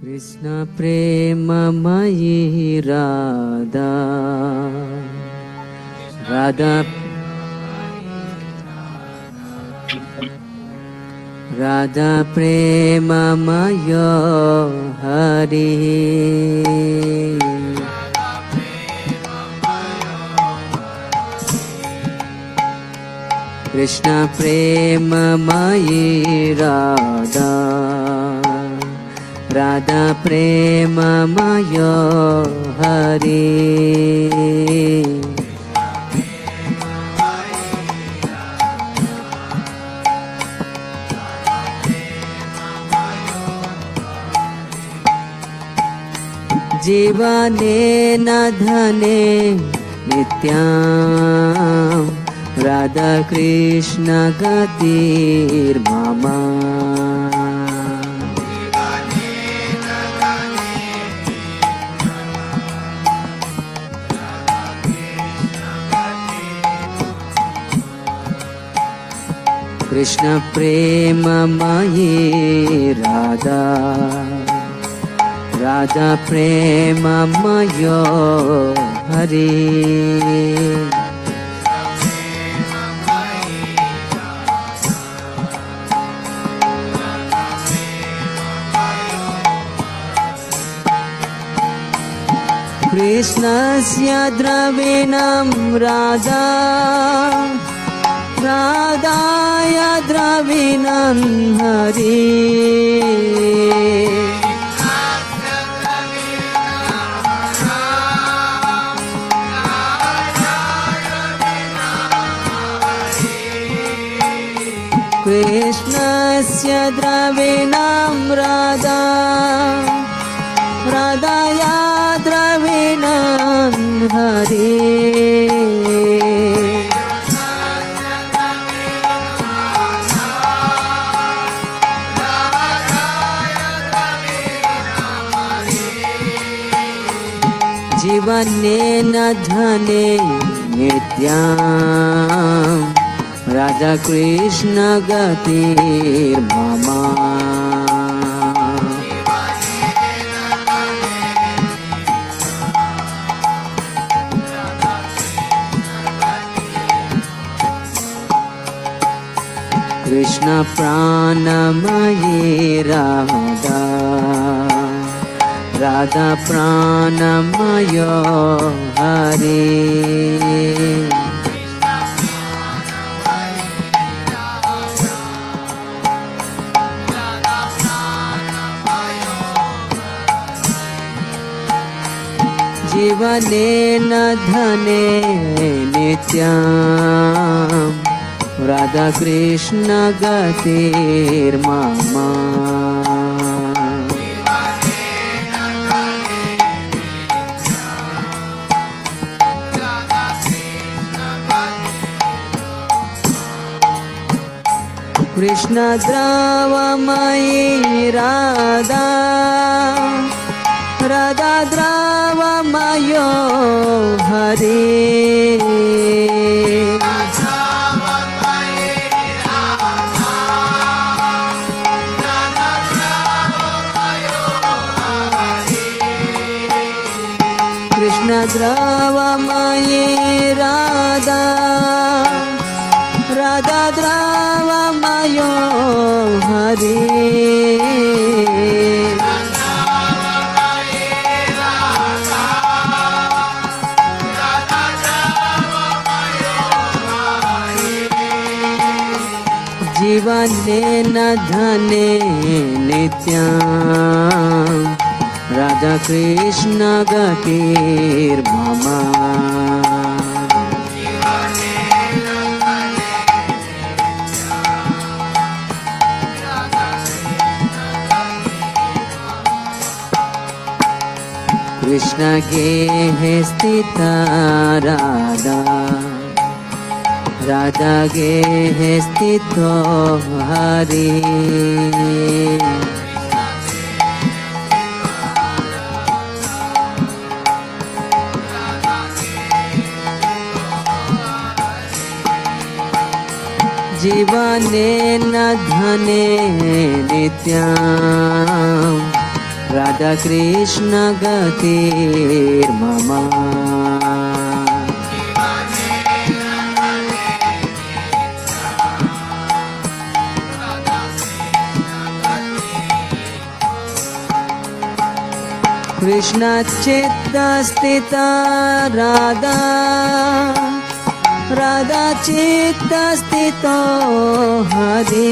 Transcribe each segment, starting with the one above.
कृष्ण प्रेममयी राधा राधा राधा प्रेममय हरि कृष्ण प्रेममयी राधा राधा प्रेममय हरि जीवनेन धने नित्यां राधा कृष्ण गतिर्मम कृष्ण प्रेममयी राधा राधा प्रेममय हरि कृष्णस्य द्रविणं राधा राधाय द्रविणं हरि कृष्णस्य द्रविणं राधा राधाया द्रविणं हरि जीवनेन धने नित्यां राधा कृष्ण गतिर्मम कृष्ण प्राणमयी राधा राधा प्राणमय हरि जीवनेन धने नित्यां राधा कृष्ण गतिर्मम कृष्ण द्रवमयी राधा राधा द्रवमय हरि कृष्ण द्रवमयी राधा राधा द्रवमय हरि जीवनेन धने नित्यां राधा कृष्ण गतिर्मम कृष्ण गेहे स्थिता राधा राधा गेहे स्थितो हरि जीवनेन धने नित्यां राधा कृष्ण गतिर्मम कृष्ण चित्तस्थिता राधा राधा चित्तस्थितो हरे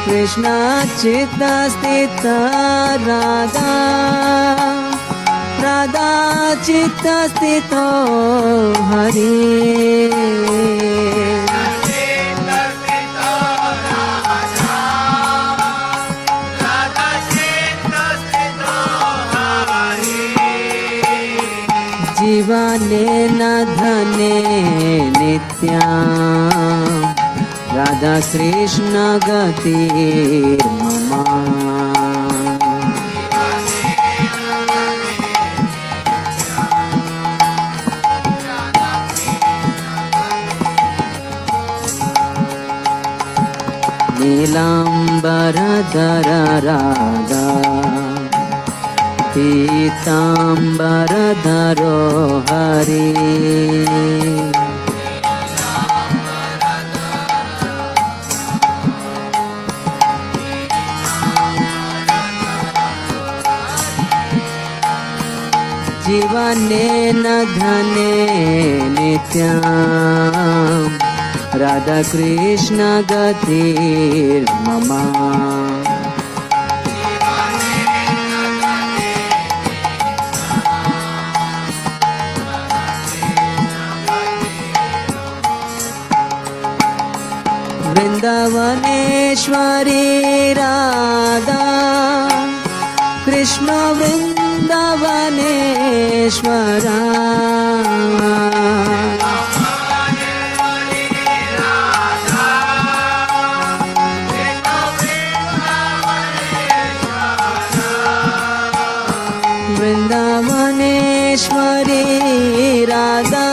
कृष्ण चित्तस्थिता राधा राधा चित्तस्थितो हरे जीवनेन धने नित्यं राधा कृष्ण गतिर्मम नीलाम्बरधर राधा पीताम्बरधरो हरे जीवनेन धने नित्यं राधा कृष्ण गतिर्मम वृंदावनेश्वरी राधा कृष्ण वृंदावनेश्वरा वृंदावनेश्वरी राधा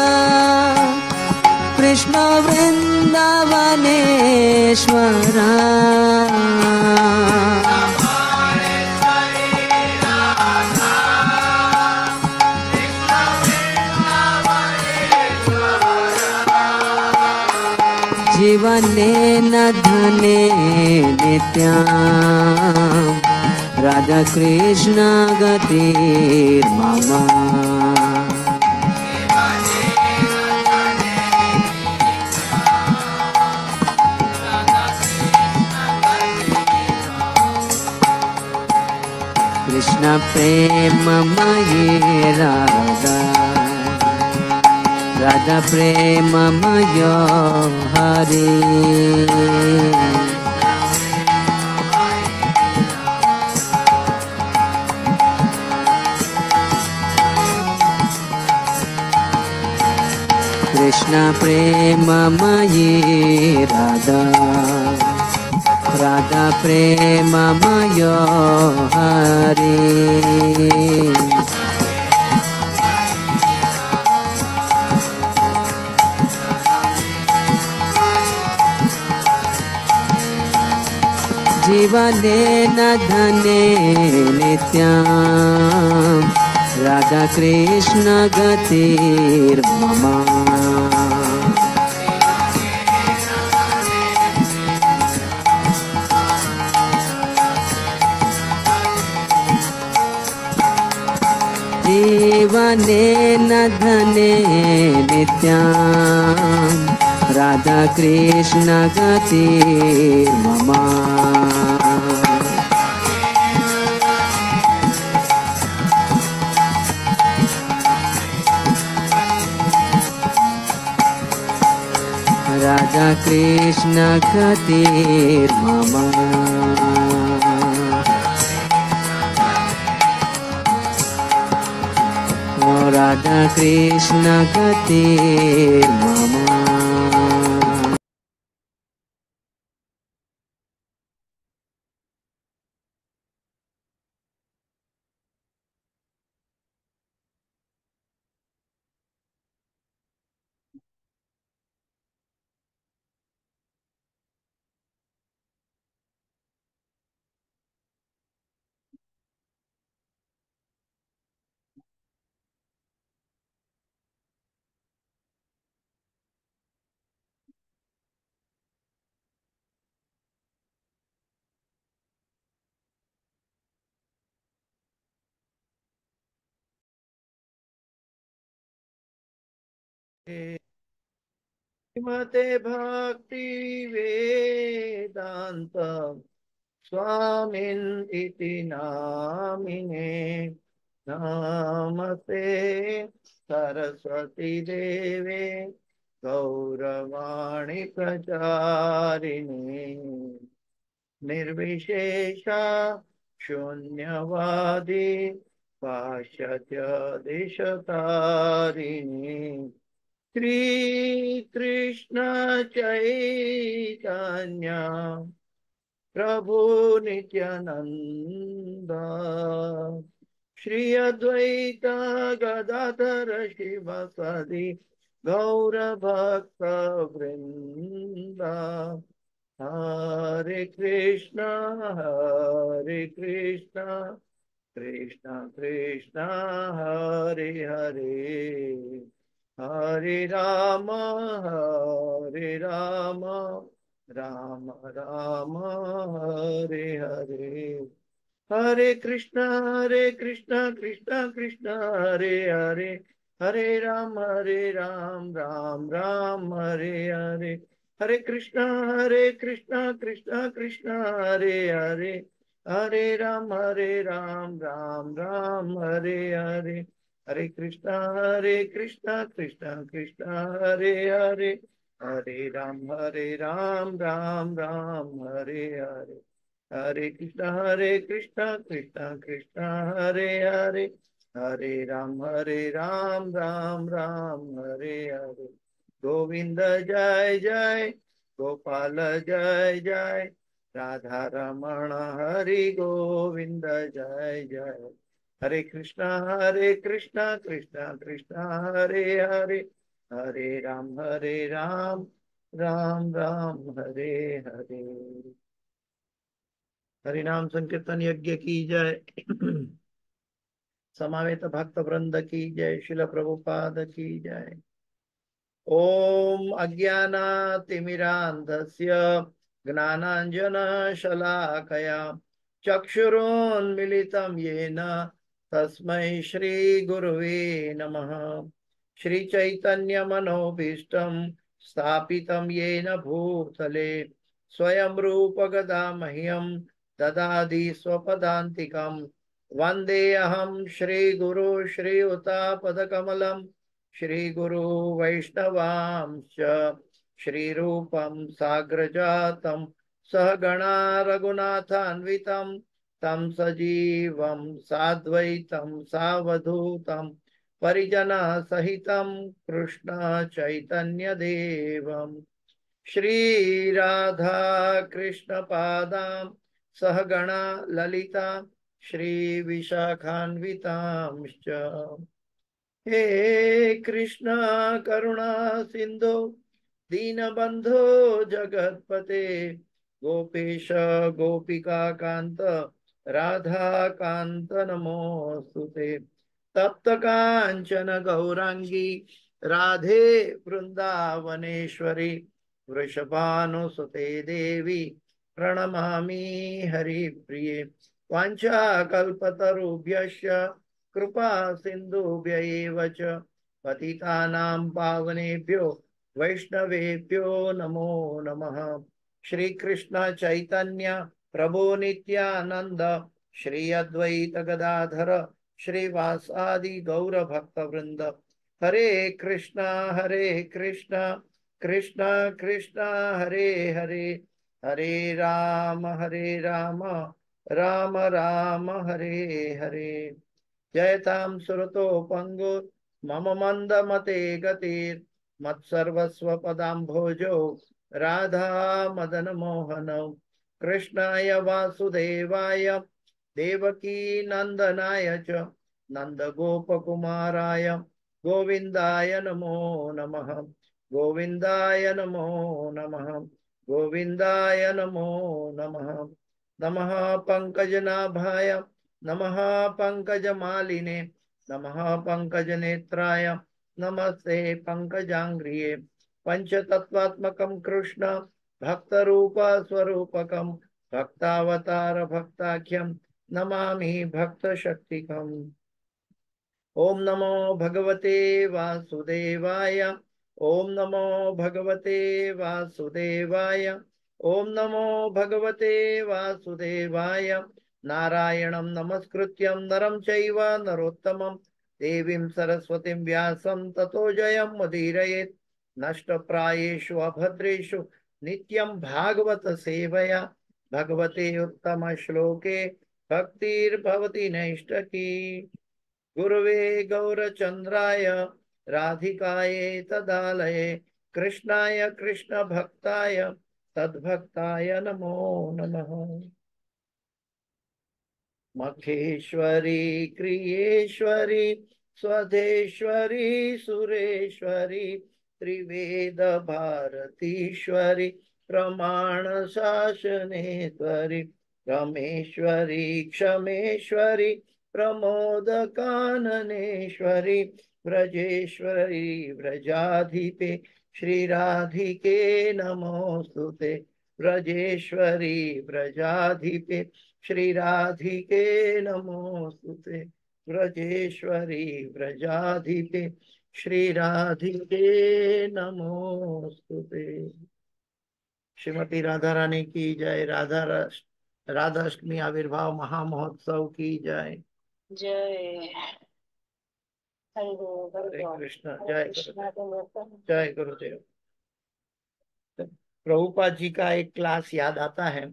कृष्ण वृंदावनेश्वरा जीवनेन धने नित्यं राधा कृष्ण गतिर्मम कृष्ण प्रेममयी राधा राधा प्रेममयो हरे कृष्ण प्रेममयी राधा राधा प्रेममयो हरे जीवनेन धने नित्यं राधा कृष्ण गतिर्मम जीवनेन धने नित्यं राधा कृष्ण गतिर्मम राधा कृष्ण गतिर्मम राधा कृष्ण गतिर्मम। श्रीमते भक्ति वेदांत स्वामिन् इति नामिने नमस्ते सरस्वती देवे गौरवाणी प्रचारिणे निर्विशेषा शून्यवादी पाश्चात्य देशतारिणे श्री कृष्ण चैतन्य प्रभु नित्यानंद श्री अद्वैत गदाधर शिवसदि गौर भक्त वृंद हरे कृष्ण कृष्ण कृष्ण हरे हरे हरे राम राम राम हरे हरे हरे कृष्ण कृष्ण कृष्ण हरे हरे हरे राम राम राम हरे हरे हरे कृष्ण कृष्ण कृष्ण हरे हरे हरे राम राम राम हरे हरे हरे कृष्ण कृष्ण कृष्ण हरे हरे हरे राम राम राम हरे हरे हरे कृष्ण कृष्ण कृष्ण हरे हरे हरे राम राम राम हरे हरे गोविंद जय जय गोपाल जय जय राधा रमण हरि गोविंद जय जय हरे कृष्ण कृष्ण कृष्ण हरे हरे हरे राम राम राम हरे हरे हरिनाम संकीर्तन यज्ञ की जय। समावेत भक्त वृंद की जय। शिल प्रभुपाद की जय। ओम अज्ञानातिमिरान्धस्य ज्ञानाञ्जनशलाकया चक्षुरुन्मिलितं येन तस्मै श्रीगुरुवे नमः। श्रीचैतन्यमनोभीष्टं स्थापितं येन भूतले स्वयं रूपगदा मह्यं ददाति स्वपदान्तिकं वन्देऽहं श्रीगुरु श्रीयुतापदकमलं श्रीगुरु वैष्णवांश्च श्रीरूपं साग्रजातं सहगणा रघुनाथान्वितं तं सजीवं साद्वैतं सावधूतं परिजनसहितं कृष्ण चैतन्यदेवं श्रीराधा कृष्णपादां सहगणा ललिता श्रीविशाखान्वितांश्च हे कृष्ण करुणा सिंधु दीनबंधो जगतपते गोपेश गोपिका कांत राधा कांत नमोस्तुते तप्त कांचन गौरांगी राधे वृंदावनेश्वरी वृषभानुसुते देवी प्रणमामि हरिप्रिये वाञ्छाकल्पतरुभ्यश्च कृपा सिन्धुभ्य एव च पतितानां पावनेभ्यो वैष्णवेभ्यो नमो नमः। श्री कृष्ण चैतन्य प्रभु नित्यानंद श्री अद्वैत गदाधर श्रीवासादि गौर भक्त वृंद हरे कृष्ण कृष्ण कृष्ण हरे हरे हरे राम राम राम हरे हरे जयतां सुरतो पंगु मम मंद मते गतिर मत्सर्वस्व पदाम्भोजो राधा मदन मोहन कृष्णाय वासुदेवाय देवकी नंदनाय च नंद गोप कुमाराय गोविंदाय नमो नमः गोविंदाय नमो नमः गोविंदाय नमो नमः नमः पंकजनाभाय नमः पंकजमालिने नमः पंकजनेत्राय नमस्ते पंकजांग्रिये पंचतत्वात्मकं कृष्ण भक्तरूप स्वरूपकं भक्तावतार भक्ताख्यं नमामि भक्तशक्तिकम् ओम नमो भगवते वासुदेवाय ओम नमो भगवते वासुदेवाय। ओम नमो भगवते वासुदेवाय। नारायणं नमस्कृत्यं नरं चैव नरोत्तमं देवीं सरस्वतीं व्यासं ततो जयमुदीरयेत्। नष्टप्रायेषु अभद्रेषु नित्यं भागवत सेवया भगवते उत्तम श्लोके भक्तिर्भवति नैष्टकी। गुरवे गौरचंद्राय राधिकाये तदालये कृष्णाय कृष्ण भक्ताय तद्भक्ताय नमो नमः। मखेश्वरी क्रियेश्वरी स्वधेश्वरी सुरेश्वरी त्रिवेद भारतीश्वरी प्रमाण शासनेश्वरी रमेश्वरी क्षमेश्वरी प्रमोद काननेश्वरी व्रजेश्वरी व्रजाधिपे श्री राधिके नमोस्तुते। व्रजेश्वरी व्रजाधिपे श्री राधिके नमोस्तुते। व्रजेश्वरी व्रजाधिपे श्री राधिके नमोस्तुते। श्रीमती राधा रानी की जय। राधाष्टमी आविर्भाव महामहोत्सव की जय। जय हरि बोल हरि हरे बोल। कृष्ण। हरे जय कृष्णा गुरुदेव। जय गुरुदेव। प्रभुपाद जी का एक क्लास याद आता है।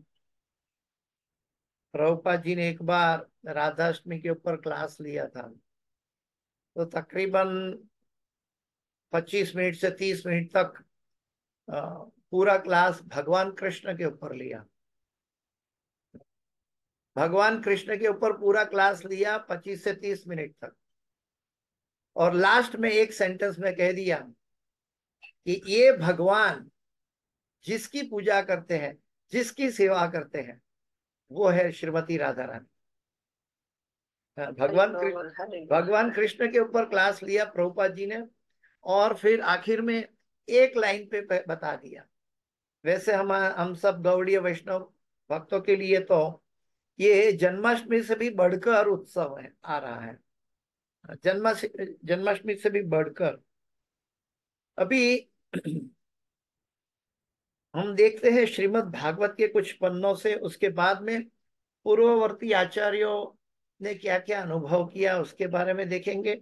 प्रभुपाद जी ने एक बार राधाष्टमी के ऊपर क्लास लिया था, तो तकरीबन 25 मिनट से 30 मिनट तक पूरा क्लास भगवान कृष्ण के ऊपर लिया। भगवान कृष्ण के ऊपर पूरा क्लास लिया 25 से 30 मिनट तक, और लास्ट में एक सेंटेंस में कह दिया कि ये भगवान जिसकी पूजा करते हैं, जिसकी सेवा करते हैं, वो है श्रीमती राधा रानी। हरि बोल हरि बोल। भगवान कृष्ण के ऊपर क्लास लिया प्रभुपाद जी ने, और फिर आखिर में एक लाइन पे बता दिया। वैसे हम सब गौड़ीय वैष्णव भक्तों के लिए तो ये जन्माष्टमी से भी बढ़कर उत्सव है, आ रहा है। जन्माष्टमी से भी बढ़कर अभी हम देखते हैं श्रीमद् भागवत के कुछ पन्नों से, उसके बाद में पूर्ववर्ती आचार्यों ने क्या क्या अनुभव किया उसके बारे में देखेंगे,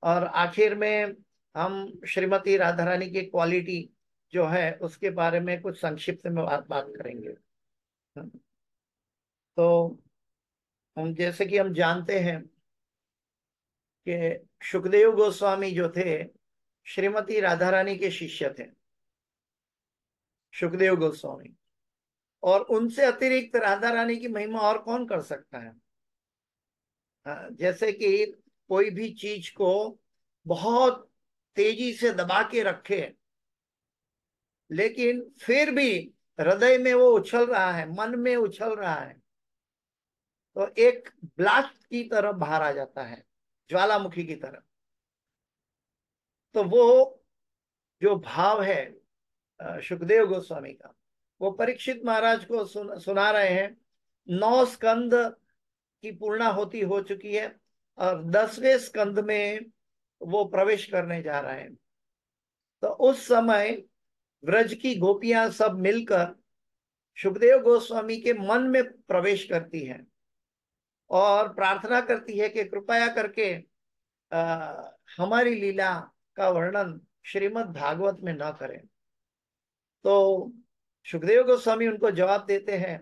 और आखिर में हम श्रीमती राधा रानी की क्वालिटी जो है उसके बारे में कुछ संक्षिप्त में बात करेंगे। तो हम जैसे कि हम जानते हैं कि सुखदेव गोस्वामी जो थे श्रीमती राधा रानी के शिष्य थे, सुखदेव गोस्वामी। और उनसे अतिरिक्त राधा रानी की महिमा और कौन कर सकता है। जैसे कि कोई भी चीज को बहुत तेजी से दबा के रखे, लेकिन फिर भी हृदय में वो उछल रहा है, मन में उछल रहा है, तो एक ब्लास्ट की तरह बाहर आ जाता है, ज्वालामुखी की तरह। तो वो जो भाव है सुखदेव गोस्वामी का, वो परीक्षित महाराज को सुना रहे हैं। 9 स्कंद की पूर्णाहुति हो चुकी है, और 10वें स्कंद में वो प्रवेश करने जा रहे हैं। तो उस समय व्रज की गोपियां सब मिलकर सुखदेव गोस्वामी के मन में प्रवेश करती हैं और प्रार्थना करती है कि कृपया करके हमारी लीला का वर्णन श्रीमद् भागवत में न करें। तो सुखदेव गोस्वामी उनको जवाब देते हैं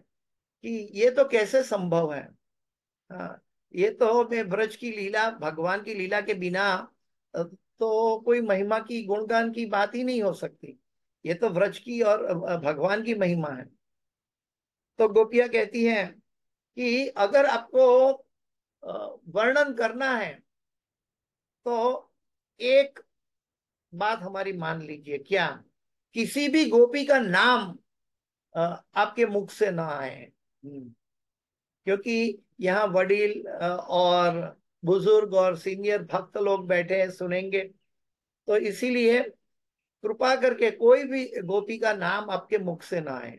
कि ये तो कैसे संभव है। ये तो मैं ब्रज की लीला, भगवान की लीला के बिना तो कोई महिमा की, गुणगान की बात ही नहीं हो सकती। ये तो व्रज की और भगवान की महिमा है। तो गोपियां कहती हैं कि अगर आपको वर्णन करना है तो एक बात हमारी मान लीजिए। क्या? किसी भी गोपी का नाम आपके मुख से ना आए। क्योंकि यहाँ वडील और बुजुर्ग और सीनियर भक्त लोग बैठे हैं, सुनेंगे। तो इसीलिए कृपा करके कोई भी गोपी का नाम आपके मुख से ना आए।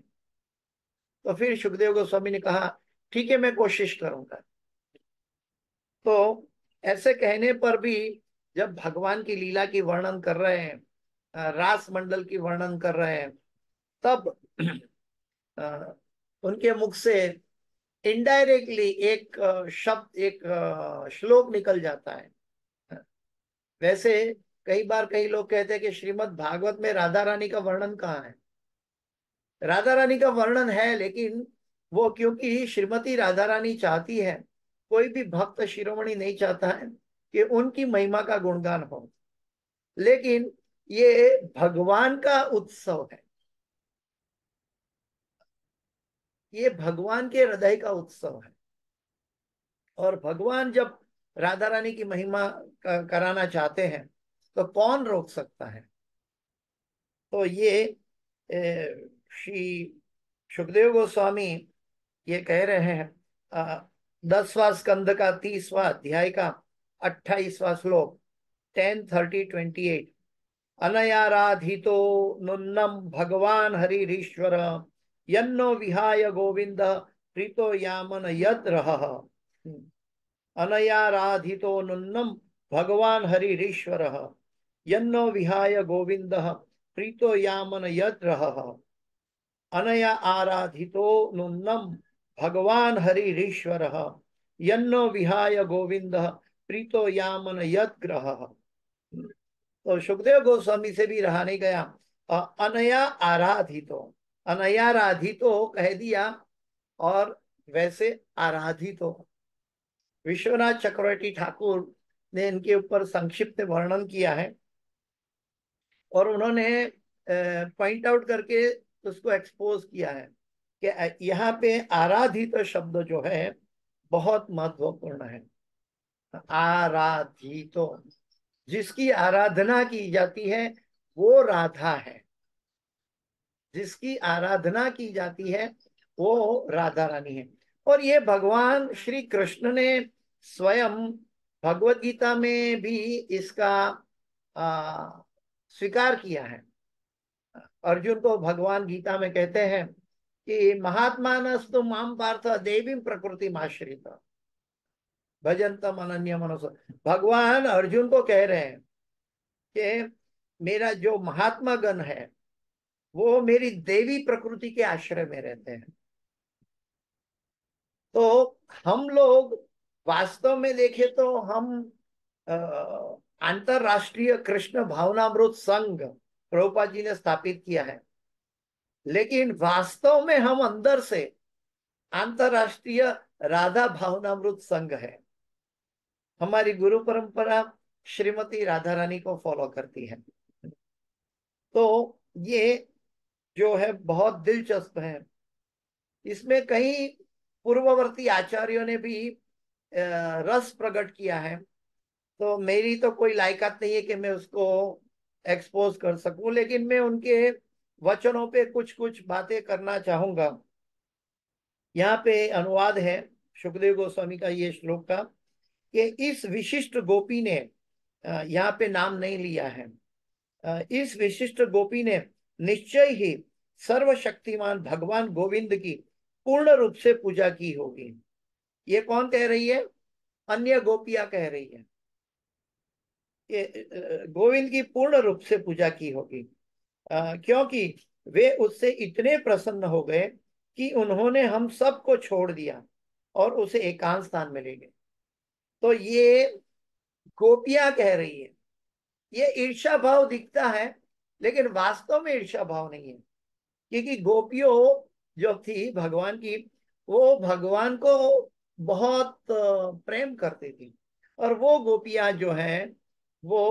तो फिर सुखदेव गोस्वामी ने कहा ठीक है, मैं कोशिश करूंगा। तो ऐसे कहने पर भी जब भगवान की लीला की वर्णन कर रहे हैं, रास मंडल की वर्णन कर रहे हैं, तब अ, उनके मुख से इनडायरेक्टली एक शब्द, एक श्लोक निकल जाता है। वैसे कई बार कई लोग कहते हैं कि श्रीमद् भागवत में राधा रानी का वर्णन कहाँ है। राधा रानी का वर्णन है, लेकिन वो क्योंकि श्रीमती राधा रानी चाहती है, कोई भी भक्त शिरोमणि नहीं चाहता है कि उनकी महिमा का गुणगान हो, लेकिन ये भगवान का उत्सव है, ये भगवान के हृदय का उत्सव है। और भगवान जब राधा रानी की महिमा कराना चाहते हैं तो कौन रोक सकता है। तो ये श्री सुखदेव गोस्वामी ये कह रहे हैं 10वां स्कंद का 30वां अध्याय का 28वां श्लोक, 10:30-28। अनयाराधितो नुन्नम भगवान हरिरीश्वर यन्नो विहाय गोविंद प्रीतो यामन यद रह। अनयाराधितो नुन्नम भगवान हरिरीश्वर यन्नो विहाय गोविंद प्रीतो यामन यद रह। अनया आराधितो नुन्नम भगवान हरिरीश्वर यन्नो विहाय गोविंद प्रीतो यामन यद ग्रह। तो सुखदेव गोस्वामी से भी रहा नहीं गया। अनया आराधितो, अनयाराधितो कह दिया, और वैसे आराधितो। विश्वनाथ चक्रवर्ती ठाकुर ने इनके ऊपर संक्षिप्त वर्णन किया है, और उन्होंने पॉइंट आउट करके उसको एक्सपोज किया है कि यहाँ पे आराधित शब्द जो है बहुत महत्वपूर्ण है। आराधितो, जिसकी आराधना की जाती है वो राधा है, जिसकी आराधना की जाती है वो राधा रानी है। और ये भगवान श्री कृष्ण ने स्वयं भगवत गीता में भी इसका स्वीकार किया है। अर्जुन को भगवान गीता में कहते हैं कि महात्मानस्तु माम पार्थ देवी प्रकृति आश्रित भजन्तम अनन्य मनसो। भगवान अर्जुन को कह रहे हैं कि मेरा जो महात्मा गण है वो मेरी देवी प्रकृति के आश्रय में रहते हैं। तो हम लोग वास्तव में देखें तो हम अंतरराष्ट्रीय कृष्ण भावनामृत संघ प्रभुपाद जी ने स्थापित किया है, लेकिन वास्तव में हम अंदर से अंतरराष्ट्रीय राधा भावनामृत संघ है। हमारी गुरु परंपरा श्रीमती राधा रानी को फॉलो करती है। तो ये जो है बहुत दिलचस्प है। इसमें कई पूर्ववर्ती आचार्यों ने भी रस प्रकट किया है, तो मेरी तो कोई लायकात नहीं है कि मैं उसको एक्सपोज कर सकूं, लेकिन मैं उनके वचनों पे कुछ कुछ बातें करना चाहूंगा। यहाँ पे अनुवाद है सुखदेव गोस्वामी का ये श्लोक का, कि इस विशिष्ट गोपी ने, यहाँ पे नाम नहीं लिया है, इस विशिष्ट गोपी ने निश्चय ही सर्वशक्तिमान भगवान गोविंद की पूर्ण रूप से पूजा की होगी। ये कौन कह रही है? अन्य गोपियां कह रही है कि गोविंद की पूर्ण रूप से पूजा की होगी, क्योंकि वे उससे इतने प्रसन्न हो गए कि उन्होंने हम सबको छोड़ दिया और उसे एकांत स्थान में ले गए। तो ये गोपियां कह रही है। ये ईर्ष्या भाव दिखता है, लेकिन वास्तव में ईर्ष्या भाव नहीं है, क्योंकि गोपियों जो थी भगवान की, वो भगवान को बहुत प्रेम करती थी। और वो गोपियां जो हैं वो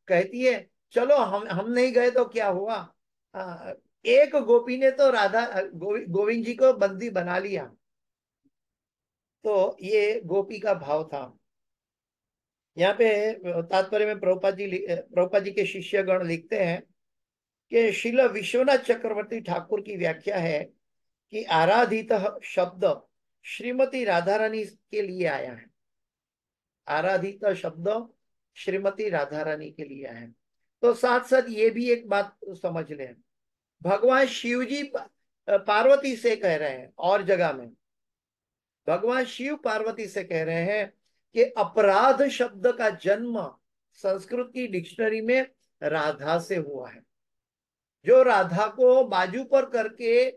कहती है चलो हम नहीं गए तो क्या हुआ। एक गोपी ने तो राधा गोविंद जी को बंदी बना लिया। तो ये गोपी का भाव था। यहाँ पे तात्पर्य में प्रभुपाद जी के शिष्यगण लिखते हैं कि श्रील विश्वनाथ चक्रवर्ती ठाकुर की व्याख्या है कि आराधित शब्द श्रीमती राधा रानी के लिए आया है। आराधित शब्द श्रीमती राधा रानी के लिए आया है। तो साथ साथ ये भी एक बात समझ लें, भगवान शिव जी पार्वती से कह रहे हैं, और जगह में भगवान शिव पार्वती से कह रहे हैं कि अपराध शब्द का जन्म संस्कृत की डिक्शनरी में राधा से हुआ है। जो राधा को बाजू पर करके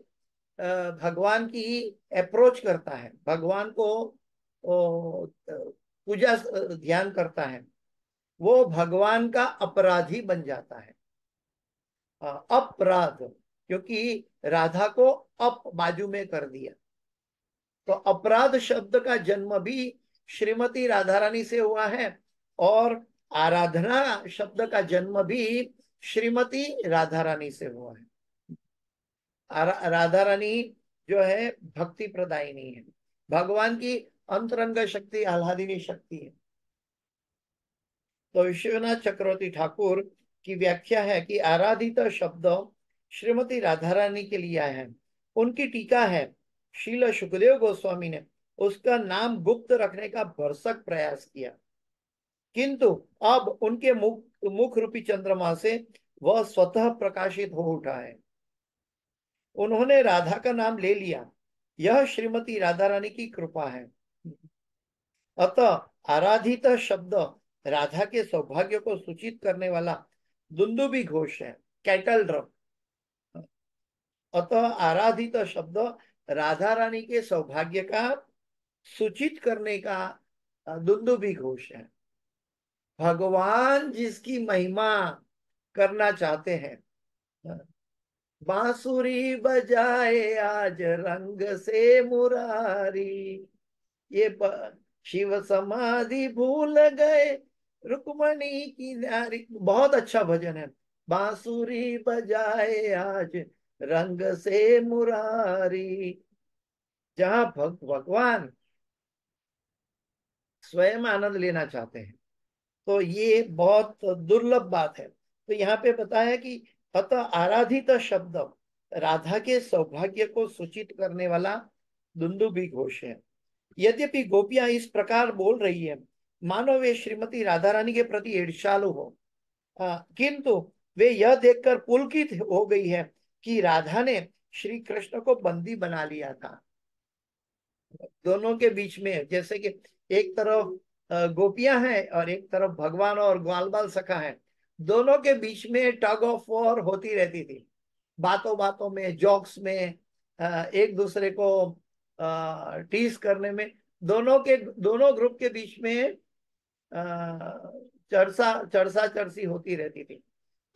भगवान की अप्रोच करता है, भगवान को पूजा ध्यान करता है, वो भगवान का अपराधी बन जाता है। अपराध, क्योंकि राधा को अप बाजू में कर दिया। तो अपराध शब्द का जन्म भी श्रीमती राधा रानी से हुआ है, और आराधना शब्द का जन्म भी श्रीमती राधा रानी से हुआ है। राधा रानी जो है भक्ति प्रदायिनी है, भगवान की अंतरंग शक्ति, आह्लादिनी शक्ति है। तो विश्वनाथ चक्रवर्ती ठाकुर की व्याख्या है कि आराधित शब्द श्रीमती राधा रानी के लिए आया है। उनकी टीका है, शील सुखदेव गोस्वामी ने उसका नाम गुप्त रखने का भरसक प्रयास किया, किंतु अब उनके मुख रूपी चंद्रमा से वह स्वतः प्रकाशित हो उठा है। उन्होंने राधा का नाम ले लिया, यह श्रीमती राधा रानी की कृपा है। अतः आराधित शब्द राधा के सौभाग्य को सूचित करने वाला दुंदुभी घोष है, कैटल ड्रम। अतः आराधित शब्द राधा रानी के सौभाग्य का सूचित करने का दुंदुभी घोष है। भगवान जिसकी महिमा करना चाहते हैं, बांसुरी बजाए आज रंग से मुरारी, ये शिव समाधि भूल गए रुक्मणी की नारी। बहुत अच्छा भजन है, बांसुरी बजाए आज रंग से मुरारी। जहां भगवान स्वयं आनंद लेना चाहते हैं, तो ये बहुत दुर्लभ बात है। तो यहाँ पे बताया कि अतः आराधित शब्द राधा के सौभाग्य को सूचित करने वाला दुंदुभी घोष है। यद्यपि गोपियां इस प्रकार बोल रही है मानो वे श्रीमती राधा रानी के प्रति ईर्ष्यालु हो, किंतु वे यह देखकर पुलकित हो गई है कि राधा ने श्री कृष्ण को बंदी बना लिया था। दोनों के बीच में, जैसे कि एक तरफ गोपियां हैं और एक तरफ भगवान और ग्वाल बाल सखा है, दोनों के बीच में टग ऑफ वॉर होती रहती थी, बातों बातों में, जोक्स में, एक दूसरे को टीज करने में। दोनों ग्रुप के बीच में चर्चा चर्चा चर्ची होती रहती थी।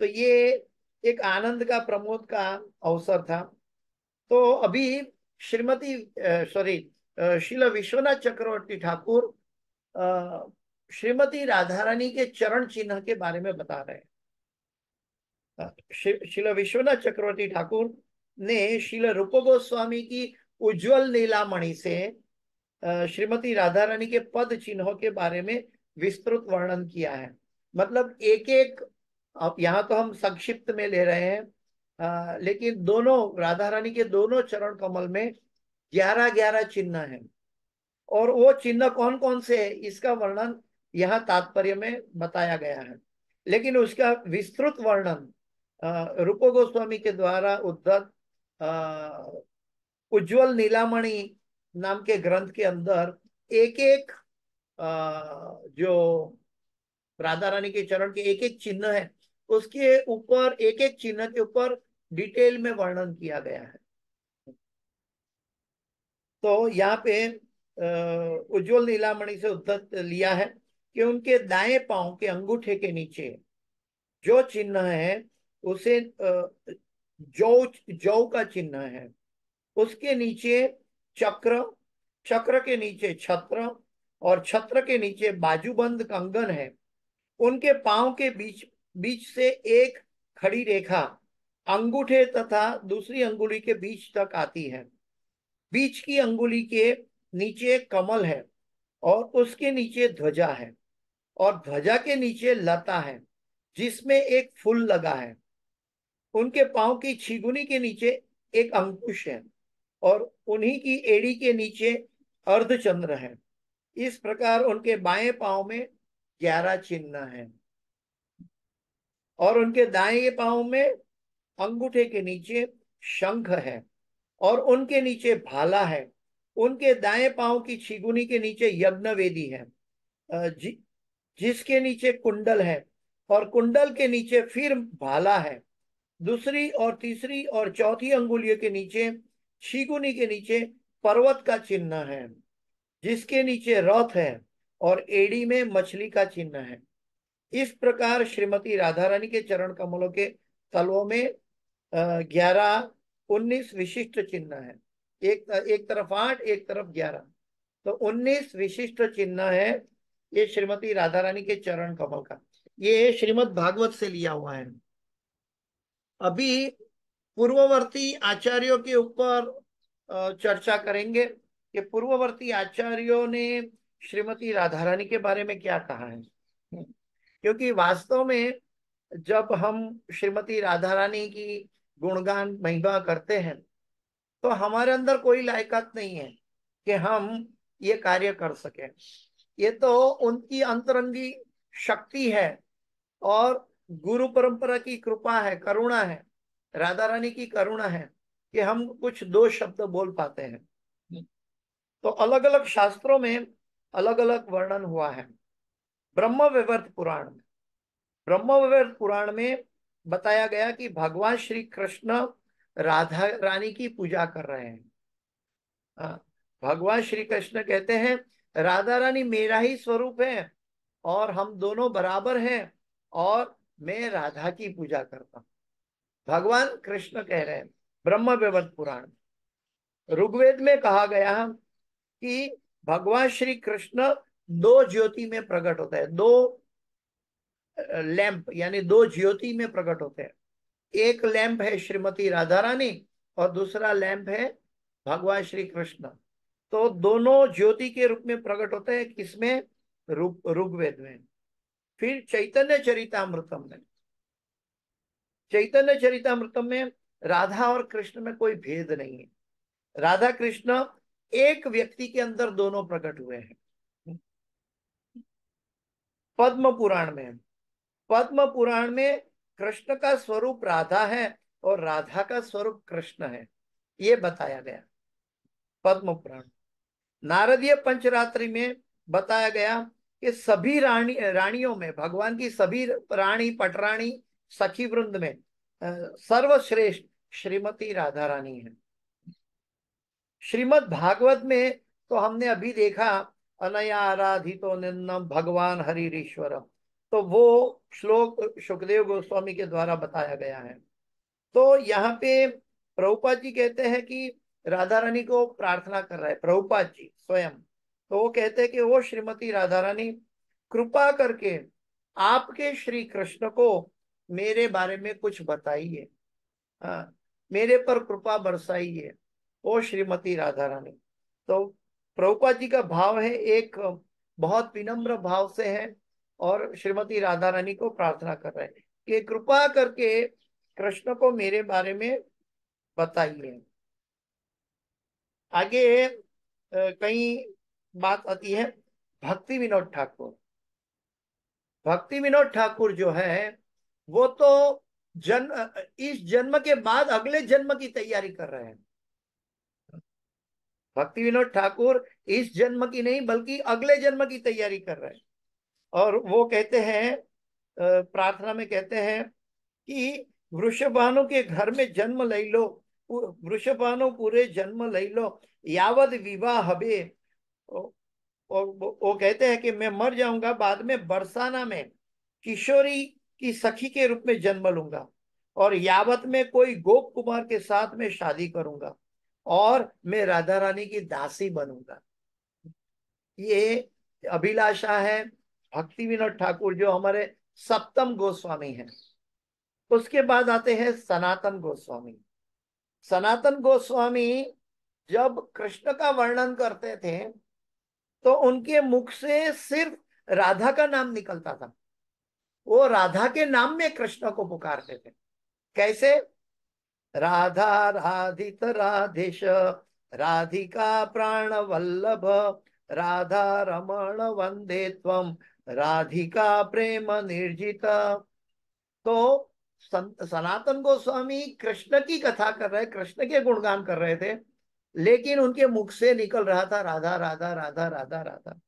तो ये एक आनंद का, प्रमोद का अवसर था। तो अभी श्रील विश्वनाथ चक्रवर्ती ठाकुर श्रीमती राधा रानी के चरण चिन्ह के बारे में बता रहे हैं। श्रील विश्वनाथ चक्रवर्ती ठाकुर ने श्रील रूप गोस्वामी की उज्जवल नीलामणि से श्रीमती राधा रानी के पद चिन्हों के बारे में विस्तृत वर्णन किया है। मतलब एक एक, अब यहाँ तो हम संक्षिप्त में ले रहे हैं, लेकिन दोनों राधा रानी के दोनों चरण कमल में 11-11 चिन्ह हैं, और वो चिन्ह कौन कौन से है इसका वर्णन यहाँ तात्पर्य में बताया गया है। लेकिन उसका विस्तृत वर्णन रूप गोस्वामी के द्वारा उद्धत उज्जवल नीलामणि नाम के ग्रंथ के अंदर एक एक जो राधा रानी के चरण के एक एक चिन्ह है, उसके ऊपर, एक एक चिन्ह के ऊपर डिटेल में वर्णन किया गया है। तो यहाँ पे उज्जवल नीलामणि से उद्धत लिया है कि उनके दाएं पांव के अंगूठे के नीचे जो चिन्ह है उसे जौ का चिन्ह है, उसके नीचे चक्र, चक्र के नीचे छत्र, और छत्र के नीचे बाजूबंद कंगन है। उनके पांव के बीच बीच से एक खड़ी रेखा अंगूठे तथा दूसरी अंगुली के बीच तक आती है। बीच की अंगुली के नीचे कमल है, और उसके नीचे ध्वजा है, और ध्वजा के नीचे लता है जिसमें एक फूल लगा है। उनके पांव की छीगुनी के नीचे एक अंकुश है, और उन्हीं की एड़ी के नीचे अर्धचंद्र है। इस प्रकार उनके बाएं पांव में 11 चिन्ह हैं, और उनके दाएं पांव में अंगूठे के नीचे शंख है, और उनके नीचे भाला है। उनके दाएं पांव की छीगुनी के नीचे यज्ञ वेदी है, जिसके नीचे कुंडल है, और कुंडल के नीचे फिर भाला है, दूसरी और तीसरी और चौथी अंगुलियों के नीचे, छीगुनी के नीचे पर्वत का चिन्ह है, जिसके नीचे रथ है, और एड़ी में मछली का चिन्ह है। इस प्रकार श्रीमती राधा रानी के चरण कमलों के तलवों में 11-19 विशिष्ट चिन्ह है। एक तरफ 8, एक तरफ 11, तो 19 विशिष्ट चिन्ह है। ये श्रीमती राधा रानी के चरण कमल का, ये श्रीमद् भागवत से लिया हुआ है। अभी पूर्ववर्ती आचार्यों के ऊपर चर्चा करेंगे कि पूर्ववर्ती आचार्यों ने श्रीमती राधा रानी के बारे में क्या कहा है। क्योंकि वास्तव में जब हम श्रीमती राधा रानी की गुणगान महिमा करते हैं तो हमारे अंदर कोई लायकात नहीं है कि हम ये कार्य कर सकें। ये तो उनकी अंतरंगी शक्ति है और गुरु परंपरा की कृपा है, करुणा है, राधा रानी की करुणा है कि हम कुछ 2 शब्द बोल पाते हैं। तो अलग अलग शास्त्रों में अलग अलग वर्णन हुआ है। ब्रह्म वैवर्त पुराण में, ब्रह्म वैवर्त पुराण में बताया गया कि भगवान श्री कृष्ण राधा रानी की पूजा कर रहे हैं। भगवान श्री कृष्ण कहते हैं राधा रानी मेरा ही स्वरूप है और हम दोनों बराबर हैं और मैं राधा की पूजा करता हूं। भगवान कृष्ण कह रहे हैं ब्रह्म वैवर्त पुराण। ऋग्वेद में कहा गया कि भगवान श्री कृष्ण 2 ज्योति में प्रकट होता है, 2 लैंप यानी 2 ज्योति में प्रकट होते हैं। एक लैंप है श्रीमती राधा रानी और दूसरा लैंप है भगवान श्री कृष्ण। तो दोनों ज्योति के रूप में प्रकट होते हैं, किसमें? ऋग्वेद में। फिर चैतन्य चरितामृतम में, चैतन्य चरितामृतम में राधा और कृष्ण में कोई भेद नहीं है। राधा कृष्ण एक व्यक्ति के अंदर दोनों प्रकट हुए हैं। पद्म पुराण में, पद्म पुराण में कृष्ण का स्वरूप राधा है और राधा का स्वरूप कृष्ण है, ये बताया गया पद्म पुराण। नारदीय पंचरात्रि में बताया गया कि सभी रानियों में, भगवान की सभी रानी पटरानी सखी वृंद में सर्वश्रेष्ठ श्रीमती राधा रानी है। श्रीमद् भागवत में तो हमने अभी देखा अनया आराधितो निन्नम भगवान हरिश्वर, तो वो श्लोक सुखदेव गोस्वामी के द्वारा बताया गया है। तो यहाँ पे प्रभुपाद जी कहते हैं कि राधा रानी को प्रार्थना कर रहा है प्रभुपाद जी स्वयं। तो वो कहते हैं कि वो श्रीमती राधा रानी कृपा करके आपके श्री कृष्ण को मेरे बारे में कुछ बताइए, मेरे पर कृपा बरसाइए, ओ श्रीमती राधा रानी। तो प्रभुपाद जी का भाव है, एक बहुत विनम्र भाव से है और श्रीमती राधा रानी को प्रार्थना कर रहे हैं कि कृपा करके कृष्ण को मेरे बारे में बताइए। आगे कई बात आती है भक्ति विनोद ठाकुर। भक्ति विनोद ठाकुर जो है वो तो इस जन्म के बाद अगले जन्म की तैयारी कर रहे हैं। भक्ति विनोद ठाकुर इस जन्म की नहीं बल्कि अगले जन्म की तैयारी कर रहे हैं। और वो कहते हैं प्रार्थना में कहते हैं कि वृषभानु के घर में जन्म ले लो, वृषभानु पूरे जन्म ले लो, यावत विवाह हबे। और वो कहते हैं कि मैं मर जाऊंगा, बाद में बरसाना में किशोरी की सखी के रूप में जन्म लूंगा और यावत में कोई गोप कुमार के साथ में शादी करूंगा और मैं राधा रानी की दासी बनूंगा। ये अभिलाषा है भक्ति विनोद ठाकुर जो हमारे सप्तम गोस्वामी हैं। उसके बाद आते हैं सनातन गोस्वामी। सनातन गोस्वामी जब कृष्ण का वर्णन करते थे तो उनके मुख से सिर्फ राधा का नाम निकलता था। वो राधा के नाम में कृष्ण को पुकारते थे। कैसे? राधा राधित राधेश, राधिका प्राण वल्लभ, राधा रमण वंदे त्वम, राधिका प्रेम निर्जित। तो सनातन गोस्वामी कृष्ण की कथा कर रहे, कृष्ण के गुणगान कर रहे थे, लेकिन उनके मुख से निकल रहा था राधा राधा राधा राधा राधा।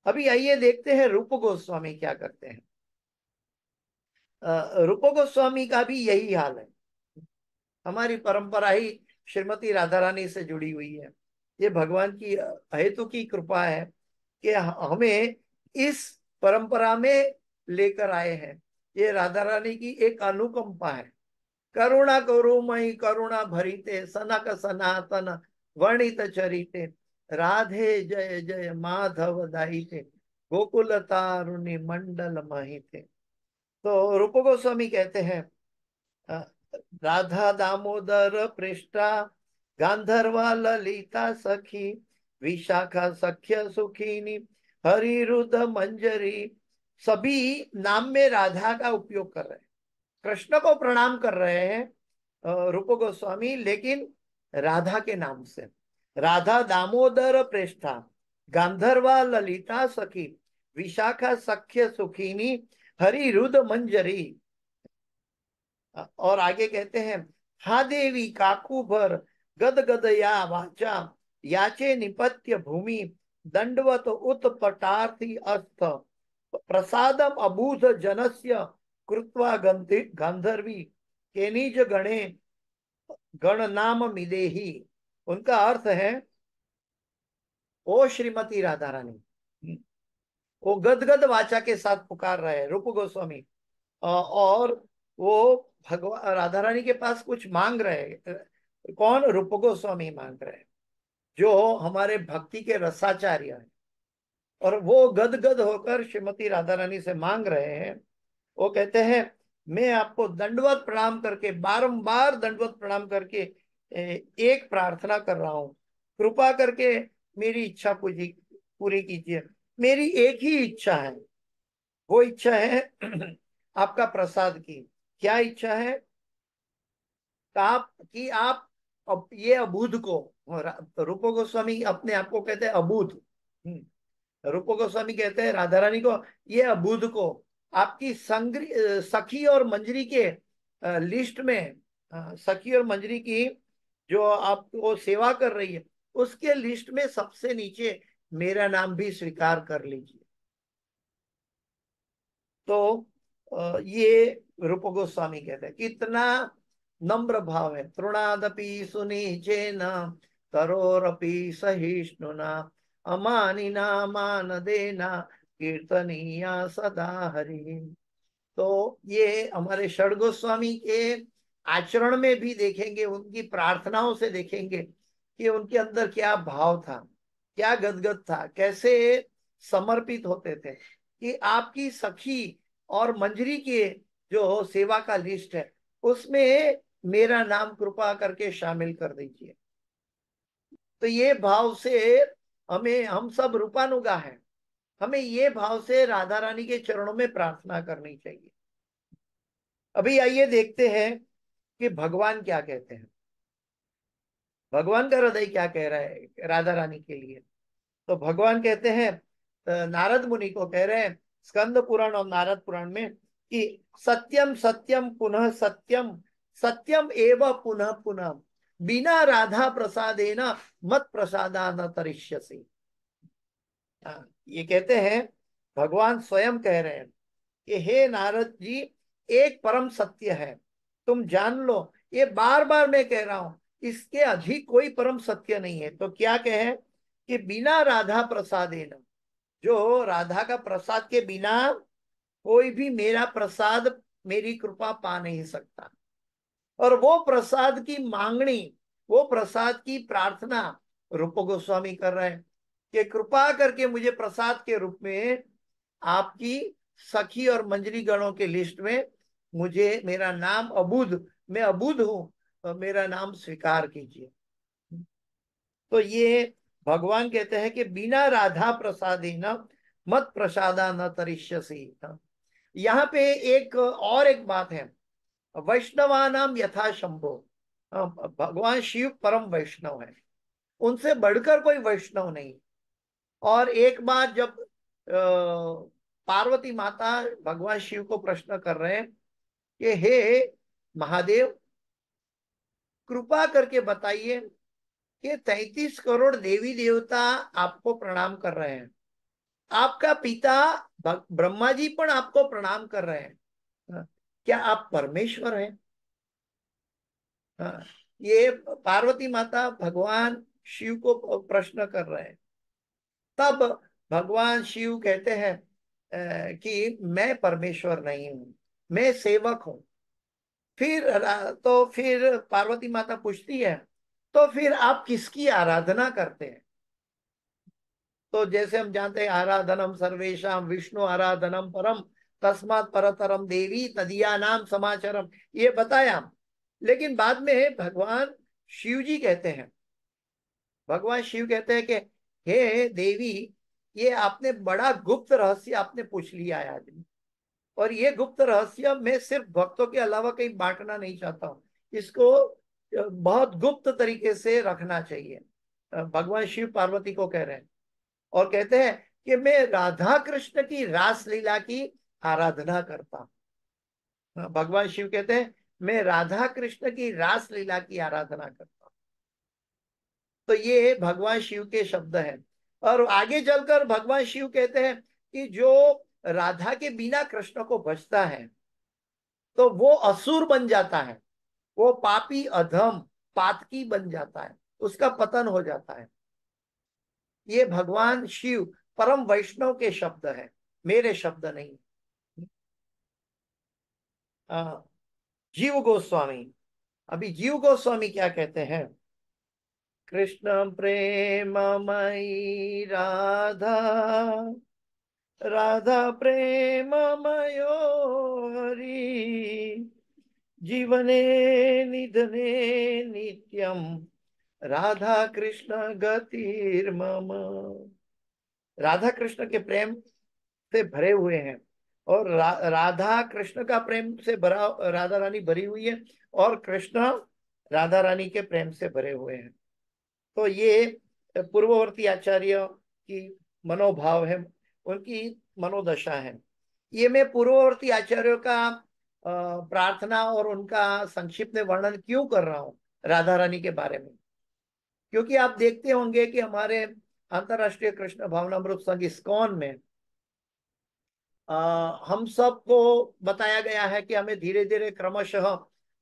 अभी आइए देखते हैं रूप गोस्वामी क्या करते हैं। रूप गोस्वामी का भी यही हाल है। हमारी परंपरा ही श्रीमती राधा रानी से जुड़ी हुई है। ये भगवान की अहेतु की कृपा है कि हमें इस परंपरा में लेकर आए हैं। ये राधा रानी की एक अनुकंपा है। करुणा करुमयी करुणा भरिते सनक सनातन वर्णित चरिते राधे जय जय माधव दाहिते गोकुल तारुणी मंडल महिते। तो रूप गोस्वामी कहते हैं अ, राधा दामोदर पृष्ठा गांधर्वा ललिता सखी विशाखा सख्य सुखिनी हरिरुद मंजरी। सभी नाम में राधा का उपयोग कर रहे हैं, कृष्ण को प्रणाम कर रहे हैं रूप गोस्वामी, लेकिन राधा के नाम से। राधा दामोदर प्रेष्ठा गांधर्वा ललिता सखी विशाखा सख्य सुखिनी हरिरुद मंजरी। और आगे कहते हैं हा देवी काकू भर गद गद या वाचा याचे निपत्य भूमि दंडवत उत्पटार्थी अस्थ प्रसादम अबूध जनस्य कृत्वा गांधर्वी केनिज गणे गण नाम मिदेही। उनका अर्थ है ओ श्रीमती राधा रानी। वो गदगद वाचा के साथ पुकार रहे हैं रूप गोस्वामी, और वो भगवान राधा रानी के पास कुछ मांग रहे हैं। कौन? रूप गोस्वामी मांग रहे हैं, जो हमारे भक्ति के रसाचार्य हैं। और वो गदगद होकर श्रीमती राधा रानी से मांग रहे हैं। वो कहते हैं मैं आपको दंडवत प्रणाम करके, बारंबार दंडवत प्रणाम करके एक प्रार्थना कर रहा हूं, कृपा करके मेरी इच्छा पूरी कीजिए। मेरी एक ही इच्छा है, वो इच्छा है आपका प्रसाद की। क्या इच्छा है? आप अब ये अबूध को, रूप गोस्वामी अपने आप को कहते हैं अबूध। रूप गोस्वामी कहते हैं राधा रानी को, ये अबूध को आपकी सखी और मंजरी के लिस्ट में, सखी और मंजरी की जो आपको सेवा कर रही है उसके लिस्ट में सबसे नीचे मेरा नाम भी स्वीकार कर लीजिए। तो ये रूप गोस्वामी कहते हैं कितना नम्र भाव है। तृणादपि सुनीचेन तरोरपि सहिष्णुना अमानिना मान देना कीर्तनीया सदा हरि। तो ये हमारे षड गोस्वामी के आचरण में भी देखेंगे, उनकी प्रार्थनाओं से देखेंगे कि उनके अंदर क्या भाव था, क्या गदगद था, कैसे समर्पित होते थे कि आपकी सखी और मंजरी के जो सेवा का लिस्ट है उसमें मेरा नाम कृपा करके शामिल कर दीजिए। तो ये भाव से हम सब रूपानुगा हैं, हमें ये भाव से राधा रानी के चरणों में प्रार्थना करनी चाहिए। अभी आइए देखते हैं कि भगवान क्या कहते हैं, भगवान का हृदय क्या कह रहा है राधा रानी के लिए। तो भगवान कहते हैं, नारद मुनि को कह रहे हैं स्कंद पुराण और नारद पुराण में कि सत्यम सत्यम पुनः सत्यम सत्यम एव पुनः पुनः बिना राधा प्रसादेन मत प्रसादा न तरिष्यसि। ये कहते हैं, भगवान स्वयं कह रहे हैं कि हे नारद जी, एक परम सत्य है, तुम जान लो। ये बार बार मैं कह रहा हूं, इसके अधिक कोई परम सत्य नहीं है। तो क्या कहे कि बिना राधा प्रसादेन, जो राधा का प्रसाद के बिना कोई भी मेरा प्रसाद, मेरी कृपा पा नहीं सकता। और वो प्रसाद की मांगनी, वो प्रसाद की प्रार्थना रूप गोस्वामी कर रहे हैं कि कृपा करके मुझे प्रसाद के रूप में आपकी सखी और मंजरी गणों के लिस्ट में मुझे मेरा नाम अबूध, मैं अबूध हूं, तो मेरा नाम स्वीकार कीजिए। तो ये भगवान कहते हैं कि बिना राधा प्रसादी न मत प्रसादा न तरिष्यसि। यहाँ पे एक बात है, वैष्णवानाम यथा शंभो। भगवान शिव परम वैष्णव है, उनसे बढ़कर कोई वैष्णव नहीं। और एक बार जब पार्वती माता भगवान शिव को प्रश्न कर रहे हैं कि हे महादेव, कृपा करके बताइए कि 33 करोड़ देवी देवता आपको प्रणाम कर रहे हैं, आपका पिता ब्रह्मा जी पण आपको प्रणाम कर रहे हैं, क्या आप परमेश्वर हैं? हाँ, ये पार्वती माता भगवान शिव को प्रश्न कर रहे हैं। तब भगवान शिव कहते हैं कि मैं परमेश्वर नहीं हूं, मैं सेवक हूं। तो फिर पार्वती माता पूछती है, तो फिर आप किसकी आराधना करते हैं? तो जैसे हम जानते हैं, आराधनम सर्वेशम विष्णु आराधनम परम तस्मात् परतरम देवी तदिया नाम समाचारम, ये बताया। लेकिन बाद में भगवान शिव जी कहते हैं, भगवान शिव कहते हैं कि हे देवी, ये आपने बड़ा गुप्त रहस्य आपने पूछ लिया है आज। और ये गुप्त रहस्य मैं सिर्फ भक्तों के अलावा कहीं बांटना नहीं चाहता हूँ, इसको बहुत गुप्त तरीके से रखना चाहिए। भगवान शिव पार्वती को कह रहे हैं और कहते हैं कि मैं राधा कृष्ण की रास लीला की आराधना करता हूँ। भगवान शिव कहते हैं मैं राधा कृष्ण की रास लीला की आराधना करता हूँ। तो ये भगवान शिव के शब्द हैं। और आगे चलकर भगवान शिव कहते हैं कि जो राधा के बिना कृष्ण को भजता है तो वो असुर बन जाता है, वो पापी अधम पातकी बन जाता है, उसका पतन हो जाता है। ये भगवान शिव परम वैष्णव के शब्द हैं, मेरे शब्द नहीं। जीव गोस्वामी, अभी जीव गोस्वामी क्या कहते हैं? कृष्ण प्रेममयी राधा, राधा प्रेममयो हरि, जीवने निधने नित्यम, राधा कृष्ण गतिर्मम। राधा कृष्ण के प्रेम से भरे हुए हैं, और राधा कृष्ण का प्रेम से भरा, राधा रानी भरी हुई है, और कृष्ण राधा रानी के प्रेम से भरे हुए हैं। तो ये पूर्ववर्ती आचार्य की मनोभाव है, उनकी मनोदशा है। ये मैं पूर्ववर्ती आचार्यों का प्रार्थना और उनका संक्षिप्त में वर्णन क्यों कर रहा हूँ राधा रानी के बारे में? क्योंकि आप देखते होंगे कि हमारे अंतरराष्ट्रीय कृष्ण भावनामृत संघ इस्कॉन में हम सबको बताया गया है कि हमें धीरे धीरे क्रमशः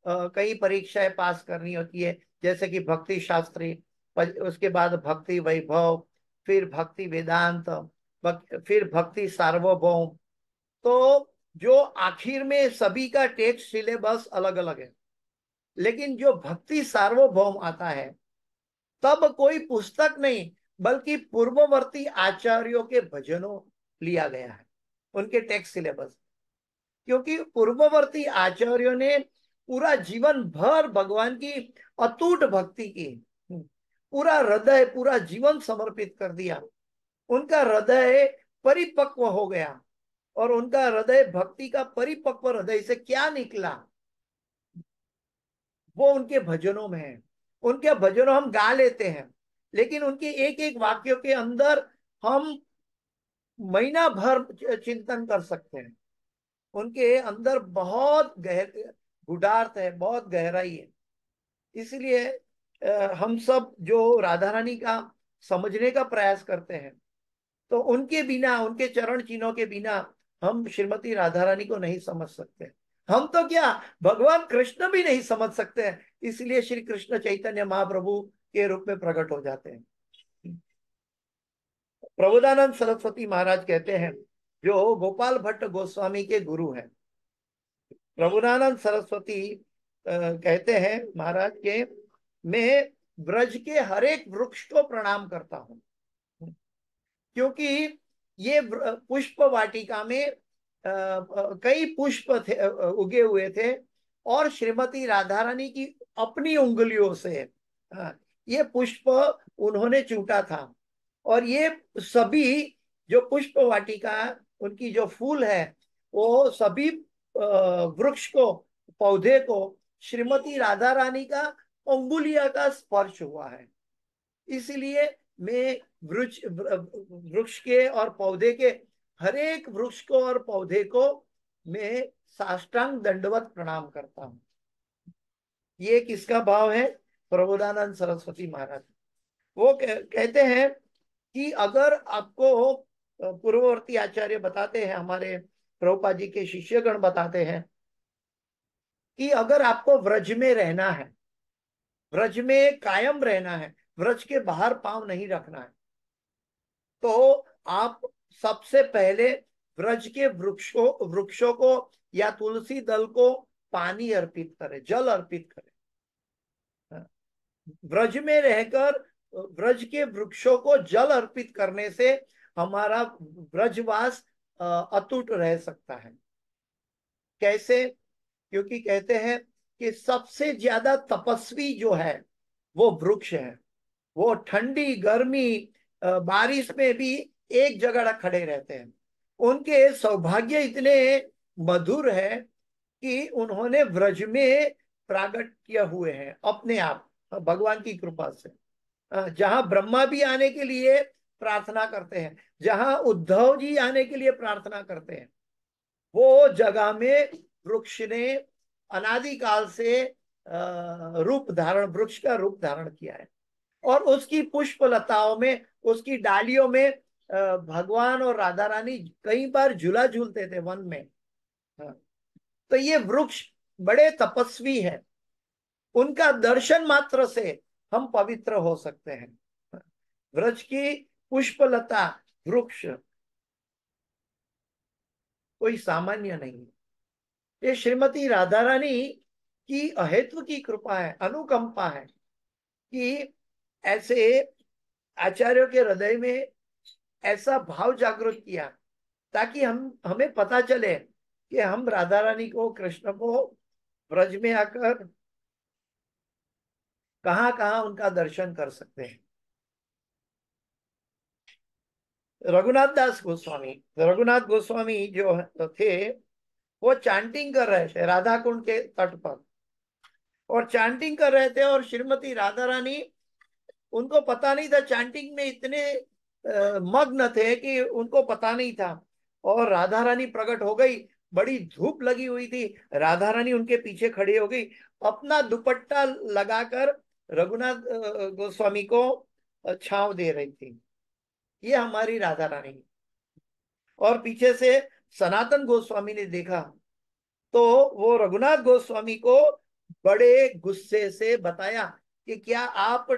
कई परीक्षाएं पास करनी होती है, जैसे कि भक्ति शास्त्री, उसके बाद भक्ति वैभव, फिर भक्ति वेदांत, फिर भक्ति सार्वभौम। तो जो आखिर में सभी का टेक्स्ट सिलेबस अलग अलग है, लेकिन जो भक्ति सार्वभौम आता है तब कोई पुस्तक नहीं बल्कि पूर्ववर्ती आचार्यों के भजनों लिया गया है, उनके टेक्स्ट सिलेबस। क्योंकि पूर्ववर्ती आचार्यों ने पूरा जीवन भर भगवान की अटूट भक्ति की, पूरा हृदय पूरा जीवन समर्पित कर दिया। उनका हृदय परिपक्व हो गया, और उनका हृदय भक्ति का परिपक्व हृदय से क्या निकला वो उनके भजनों में है। उनके भजनों हम गा लेते हैं, लेकिन उनके एक एक वाक्यों के अंदर हम महीना भर चिंतन कर सकते हैं। उनके अंदर बहुत गुडार्थ है, बहुत गहराई है। इसलिए हम सब जो राधा रानी का समझने का प्रयास करते हैं, तो उनके बिना, उनके चरण चिन्हों के बिना हम श्रीमती राधा रानी को नहीं समझ सकते। हम तो क्या, भगवान कृष्ण भी नहीं समझ सकते हैं, इसलिए श्री कृष्ण चैतन्य महाप्रभु के रूप में प्रकट हो जाते हैं। प्रबोधानंद सरस्वती महाराज कहते हैं, जो गोपाल भट्ट गोस्वामी के गुरु हैं, प्रभुनानंद सरस्वती कहते हैं महाराज के, मैं ब्रज के हर एक वृक्ष को प्रणाम करता हूं, क्योंकि ये पुष्प वाटिका में कई पुष्प थे, उगे हुए थे, और श्रीमती राधा रानी की अपनी उंगलियों से ये पुष्प उन्होंने चूटा था। और ये सभी जो पुष्प वाटिका, उनकी जो फूल है, वो सभी वृक्ष को, पौधे को श्रीमती राधा रानी का अंगुलिया का स्पर्श हुआ है। इसलिए मैं वृक्ष के और पौधे के, हर एक वृक्ष को और पौधे को मैं साष्टांग दंडवत प्रणाम करता हूं। ये किसका भाव है? प्रबोधानंद सरस्वती महाराज। वो कहते हैं कि अगर आपको पूर्ववर्ती आचार्य बताते हैं, हमारे प्रभुपाद जी के शिष्यगण बताते हैं कि अगर आपको व्रज में रहना है, व्रज में कायम रहना है, व्रज के बाहर पांव नहीं रखना है, तो आप सबसे पहले व्रज के वृक्षों वृक्षों को या तुलसी दल को पानी अर्पित करें, जल अर्पित करें। व्रज में रहकर व्रज के वृक्षों को जल अर्पित करने से हमारा व्रजवास अटूट रह सकता है। कैसे? क्योंकि कहते हैं कि सबसे ज्यादा तपस्वी जो है वो वृक्ष है। वो ठंडी गर्मी बारिश में भी एक जगह खड़े रहते हैं। उनके सौभाग्य इतने मधुर है कि उन्होंने व्रज में प्रागट्य हुए हैं अपने आप, भगवान की कृपा से। जहां ब्रह्मा भी आने के लिए प्रार्थना करते हैं, जहां उद्धव जी आने के लिए प्रार्थना करते हैं, वो जगह में वृक्ष ने अनादिकाल से रूप धारण, वृक्ष का रूप धारण किया है। और उसकी पुष्प लताओं में, उसकी डालियों में भगवान और राधा रानी कई बार झूला झूलते थे वन में। हाँ। तो ये वृक्ष बड़े तपस्वी है, उनका दर्शन मात्र से हम पवित्र हो सकते हैं। व्रज की पुष्पलता, वृक्ष कोई सामान्य नहीं है। ये श्रीमती राधा रानी की अहेतु की कृपा है, अनुकंपा है कि ऐसे आचार्यों के हृदय में ऐसा भाव जागृत किया, ताकि हमें पता चले कि हम राधा रानी को, कृष्ण को ब्रज में आकर कहाँ कहाँ उनका दर्शन कर सकते हैं। रघुनाथ गोस्वामी जो थे, वो चांटिंग कर रहे थे राधा कुंड के तट पर, और चांटिंग कर रहे थे, और श्रीमती राधा रानी, उनको पता नहीं था, चांटिंग में इतने मग्न थे कि उनको पता नहीं था। और राधा रानी प्रकट हो गई, बड़ी धूप लगी हुई थी, राधा रानी उनके पीछे खड़ी हो गई, अपना दुपट्टा लगाकर रघुनाथ गोस्वामी को छांव दे रही थी। ये हमारी राधा रानी। और पीछे से सनातन गोस्वामी ने देखा, तो वो रघुनाथ गोस्वामी को बड़े गुस्से से बताया कि क्या आप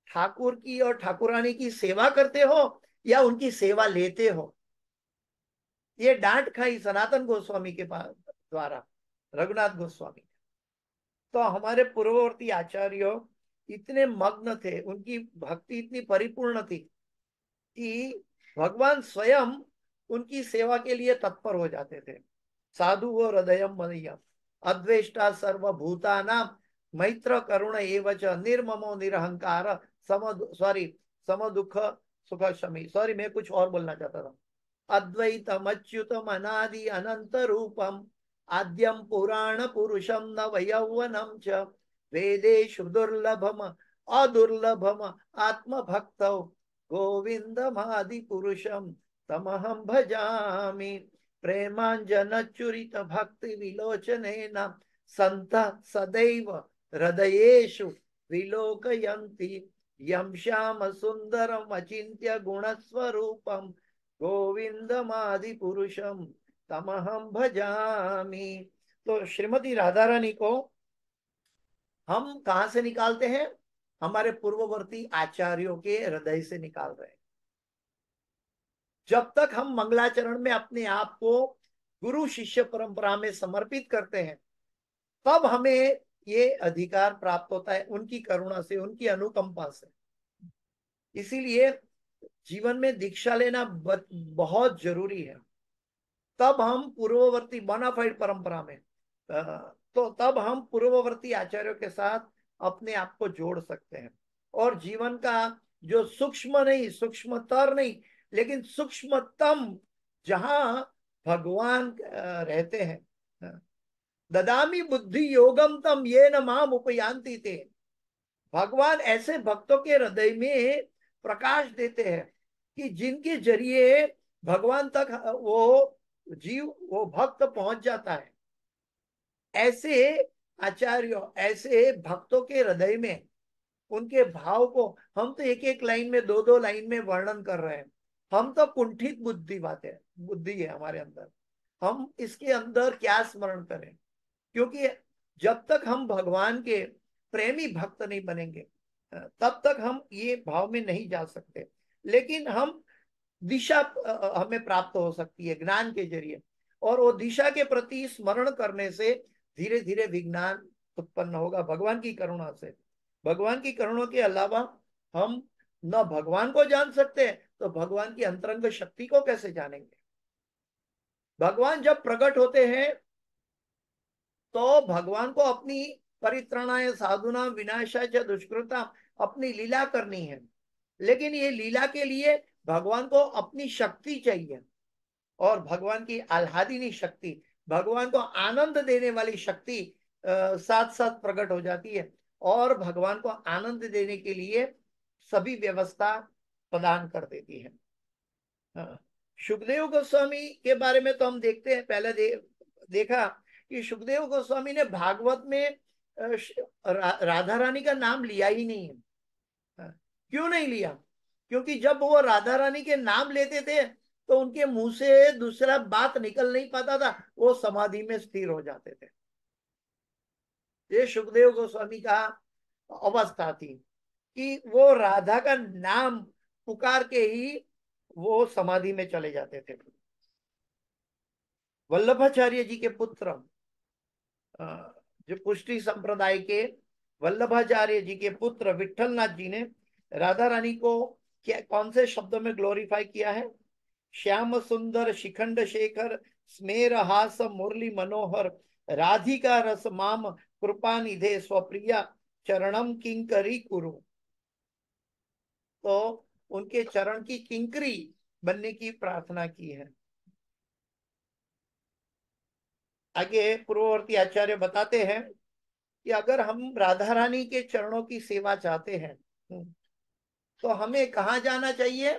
ठाकुर की और ठाकुरानी की सेवा करते हो या उनकी सेवा लेते हो? ये डांट खाई सनातन गोस्वामी के पास द्वारा रघुनाथ गोस्वामी। तो हमारे पूर्ववर्ती आचार्य इतने मग्न थे, उनकी भक्ति इतनी परिपूर्ण थी कि भगवान स्वयं उनकी सेवा के लिए तत्पर हो जाते थे। साधु वो हृदयम मदयम अद्वेष्टा सर्वभूतानां मैत्र करुण एवच निर्ममो निरहंकार सम दुख सुख शमी। सॉरी, मैं कुछ और बोलना चाहता था। अद्वैतम अच्युतम अनादि अनंत रूपम आद्यम पुराण पुरुषम नव यौवनम च वेदेषु दुर्लभम अदुर्लभम आत्म भक्त गोविंदमादि पुरुषम तमहम भजामि प्रेमांजनचुरित भक्ति विलोचनेन संत सदैव हृदयेषु विलोकयन्ति यं श्याम सुंदरम अचिंत्य गुणस्वरूपम गोविंदमादि पुरुषम तमहम भजामि। तो श्रीमती राधा रानी को हम कहां से निकालते हैं? हमारे पूर्ववर्ती आचार्यों के हृदय से निकाल रहे हैं। जब तक हम मंगलाचरण में अपने आप को गुरु शिष्य परंपरा में समर्पित करते हैं, तब हमें ये अधिकार प्राप्त होता है, उनकी करुणा से, उनकी अनुकंपा से। इसीलिए जीवन में दीक्षा लेना बहुत जरूरी है। तब हम पूर्ववर्ती बोनाफाइड परंपरा में, तो तब हम पूर्ववर्ती आचार्यों के साथ अपने आप को जोड़ सकते हैं, और जीवन का जो सूक्ष्म नहीं, सूक्ष्मतर नहीं, लेकिन सूक्ष्मतम जहां भगवान रहते हैं, ददामी बुद्धि योगम तम ये न माम उपयांति ते। भगवान ऐसे भक्तों के हृदय में प्रकाश देते हैं कि जिनके जरिए भगवान तक वो जीव, वो भक्त पहुंच जाता है। ऐसे आचार्यों, ऐसे भक्तों के हृदय में उनके भाव को हम तो एक एक लाइन में, दो दो लाइन में वर्णन कर रहे हैं। हम तो कुंठित बुद्धि है हमारे अंदर, हम इसके अंदर क्या स्मरण करें? क्योंकि जब तक हम भगवान के प्रेमी भक्त नहीं बनेंगे तब तक हम ये भाव में नहीं जा सकते। लेकिन हम दिशा हमें प्राप्त हो सकती है ज्ञान के जरिए, और वो दिशा के प्रति स्मरण करने से धीरे धीरे विज्ञान उत्पन्न होगा भगवान की करुणा से। भगवान की करुणा के अलावा हम न भगवान को जान सकते हैं, तो भगवान की अंतरंग शक्ति को कैसे जानेंगे। भगवान जब प्रकट होते हैं तो भगवान को अपनी परित्रणाय साधुना विनाशाय च दुष्कृता अपनी लीला करनी है। लेकिन ये लीला के लिए भगवान को अपनी शक्ति चाहिए, और भगवान की आह्लादिनी शक्ति, भगवान को आनंद देने वाली शक्ति साथ साथ प्रकट हो जाती है, और भगवान को आनंद देने के लिए सभी व्यवस्था प्रदान कर देती है। सुखदेव गोस्वामी के बारे में तो हम देखते हैं, पहले देखा कि सुखदेव गोस्वामी ने भागवत में राधा रानी का नाम लिया ही नहीं है। क्यों नहीं लिया? क्योंकि जब वो राधा रानी के नाम लेते थे तो उनके मुंह से दूसरा बात निकल नहीं पाता था, वो समाधि में स्थिर हो जाते थे। ये सुखदेव गोस्वामी का अवस्था थी कि वो राधा का नाम पुकार के ही वो समाधि में चले जाते थे। वल्लभाचार्य जी के पुत्र जो पुष्टि संप्रदाय के वल्लभाचार्य जी के पुत्र विठलनाथ जी ने राधा रानी को क्या कौन से शब्दों में ग्लोरीफाई किया है? श्याम सुंदर शिखंड शेखर स्मेर हास मुरली मनोहर राधिका रस माम कृपा निधे स्वप्रिया चरणम किंकरी कुरु। तो उनके चरण की किंकरी बनने की प्रार्थना की है। आगे पूर्ववर्ती आचार्य बताते हैं कि अगर हम राधा रानी के चरणों की सेवा चाहते हैं तो हमें कहाँ जाना चाहिए?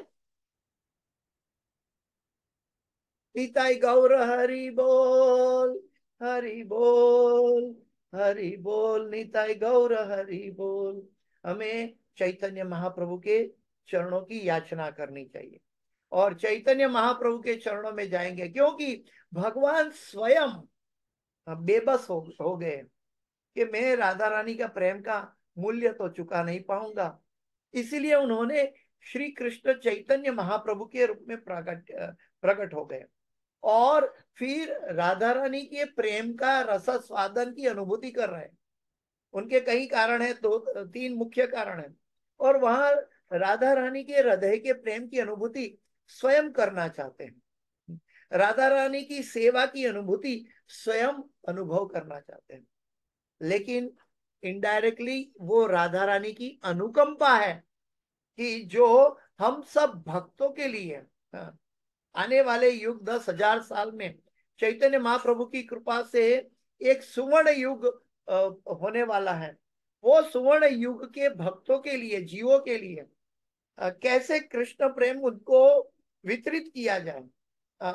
निताई गौर हरि बोल, हरि बोल, हरि बोल, निताई गौर हरि बोल। हमें चैतन्य महाप्रभु के चरणों की याचना करनी चाहिए, और चैतन्य महाप्रभु के चरणों में जाएंगे क्योंकि भगवान स्वयं बेबस हो गए कि मैं राधा रानी का प्रेम का मूल्य तो चुका नहीं पाऊंगा। इसीलिए उन्होंने श्री कृष्ण चैतन्य महाप्रभु के रूप में प्रकट हो गए, और फिर राधा रानी के प्रेम का रस स्वादन की अनुभूति कर रहे हैं। उनके कई कारण है, दो तीन मुख्य कारण है, और वहां राधा रानी के हृदय के प्रेम की अनुभूति स्वयं करना चाहते हैं। राधा रानी की सेवा की अनुभूति स्वयं अनुभव करना चाहते हैं। लेकिन इनडायरेक्टली वो राधा रानी की अनुकंपा है कि जो हम सब भक्तों के लिए आने वाले युग 10,000 साल में चैतन्य महाप्रभु की कृपा से एक सुवर्ण युग होने वाला है। वो सुवर्ण युग के भक्तों के लिए, जीवों के लिए कैसे कृष्ण प्रेम उनको वितरित किया जाए,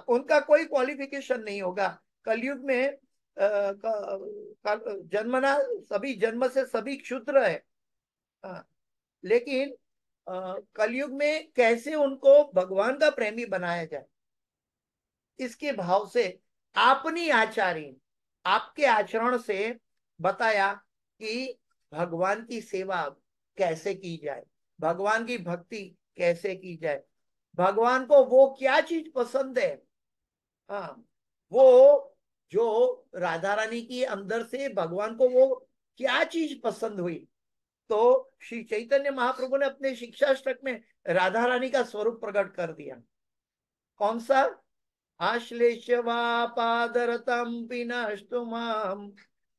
उनका कोई क्वालिफिकेशन नहीं होगा। कलयुग में जन्मना सभी जन्म से सभी क्षुद्र है, लेकिन कलयुग में कैसे उनको भगवान का प्रेमी बनाया जाए, इसके भाव से अपनी आचार्य आपके आचरण से बताया कि भगवान की सेवा कैसे की जाए, भगवान की भक्ति कैसे की जाए, भगवान को वो क्या चीज पसंद है। हाँ, वो जो राधा रानी की अंदर से भगवान को वो क्या चीज पसंद हुई, तो श्री चैतन्य महाप्रभु ने अपने शिक्षाष्टक में राधा रानी का स्वरूप प्रकट कर दिया। कौन सा? आश्लेषवापादरतम पिनष्टु माम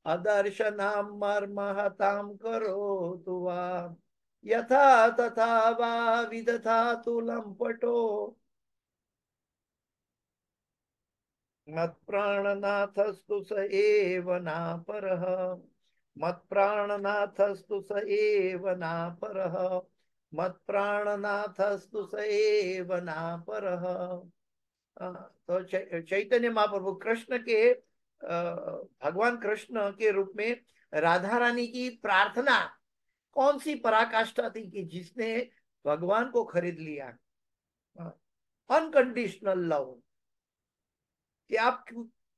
अदर्शनाम मर्महताम करोतु वा यथा तथा वा विदधातु लंपटो मत्प्राणनाथस्तु स एव नापरः, मत्प्राणनाथस्तु स एव नापरः, मत्प्राणनाथस्तु स एव नापरः। तो चैतन्य महाप्रभु कृष्ण के भगवान कृष्ण के रूप में राधा रानी की प्रार्थना कौन सी पराकाष्ठा थी कि जिसने भगवान को खरीद लिया। अनकंडीशनल लव, कि आप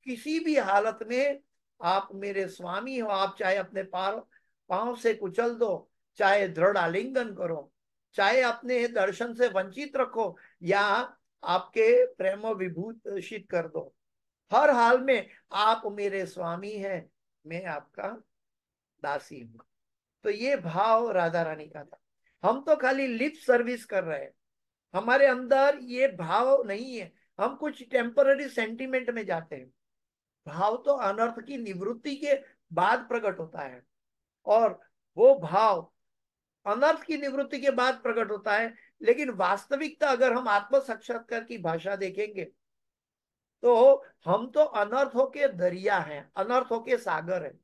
किसी भी हालत में आप मेरे स्वामी हो, आप चाहे अपने पांव से कुचल दो, चाहे दृढ़ आलिंगन करो, चाहे अपने दर्शन से वंचित रखो, या आपके प्रेम विभूषित कर दो, हर हाल में आप मेरे स्वामी हैं, मैं आपका दासी हूं। तो ये भाव राधा रानी का था। हम तो खाली लिप सर्विस कर रहे हैं, हमारे अंदर ये भाव नहीं है, हम कुछ टेम्पररी सेंटिमेंट में जाते हैं। भाव तो अनर्थ की निवृत्ति के बाद प्रकट होता है, और वो भाव अनर्थ की निवृत्ति के बाद प्रकट होता है। लेकिन वास्तविकता अगर हम आत्म साक्षात्कार की भाषा देखेंगे, तो हम तो अनर्थों के दरिया हैं, अनर्थों के सागर हैं,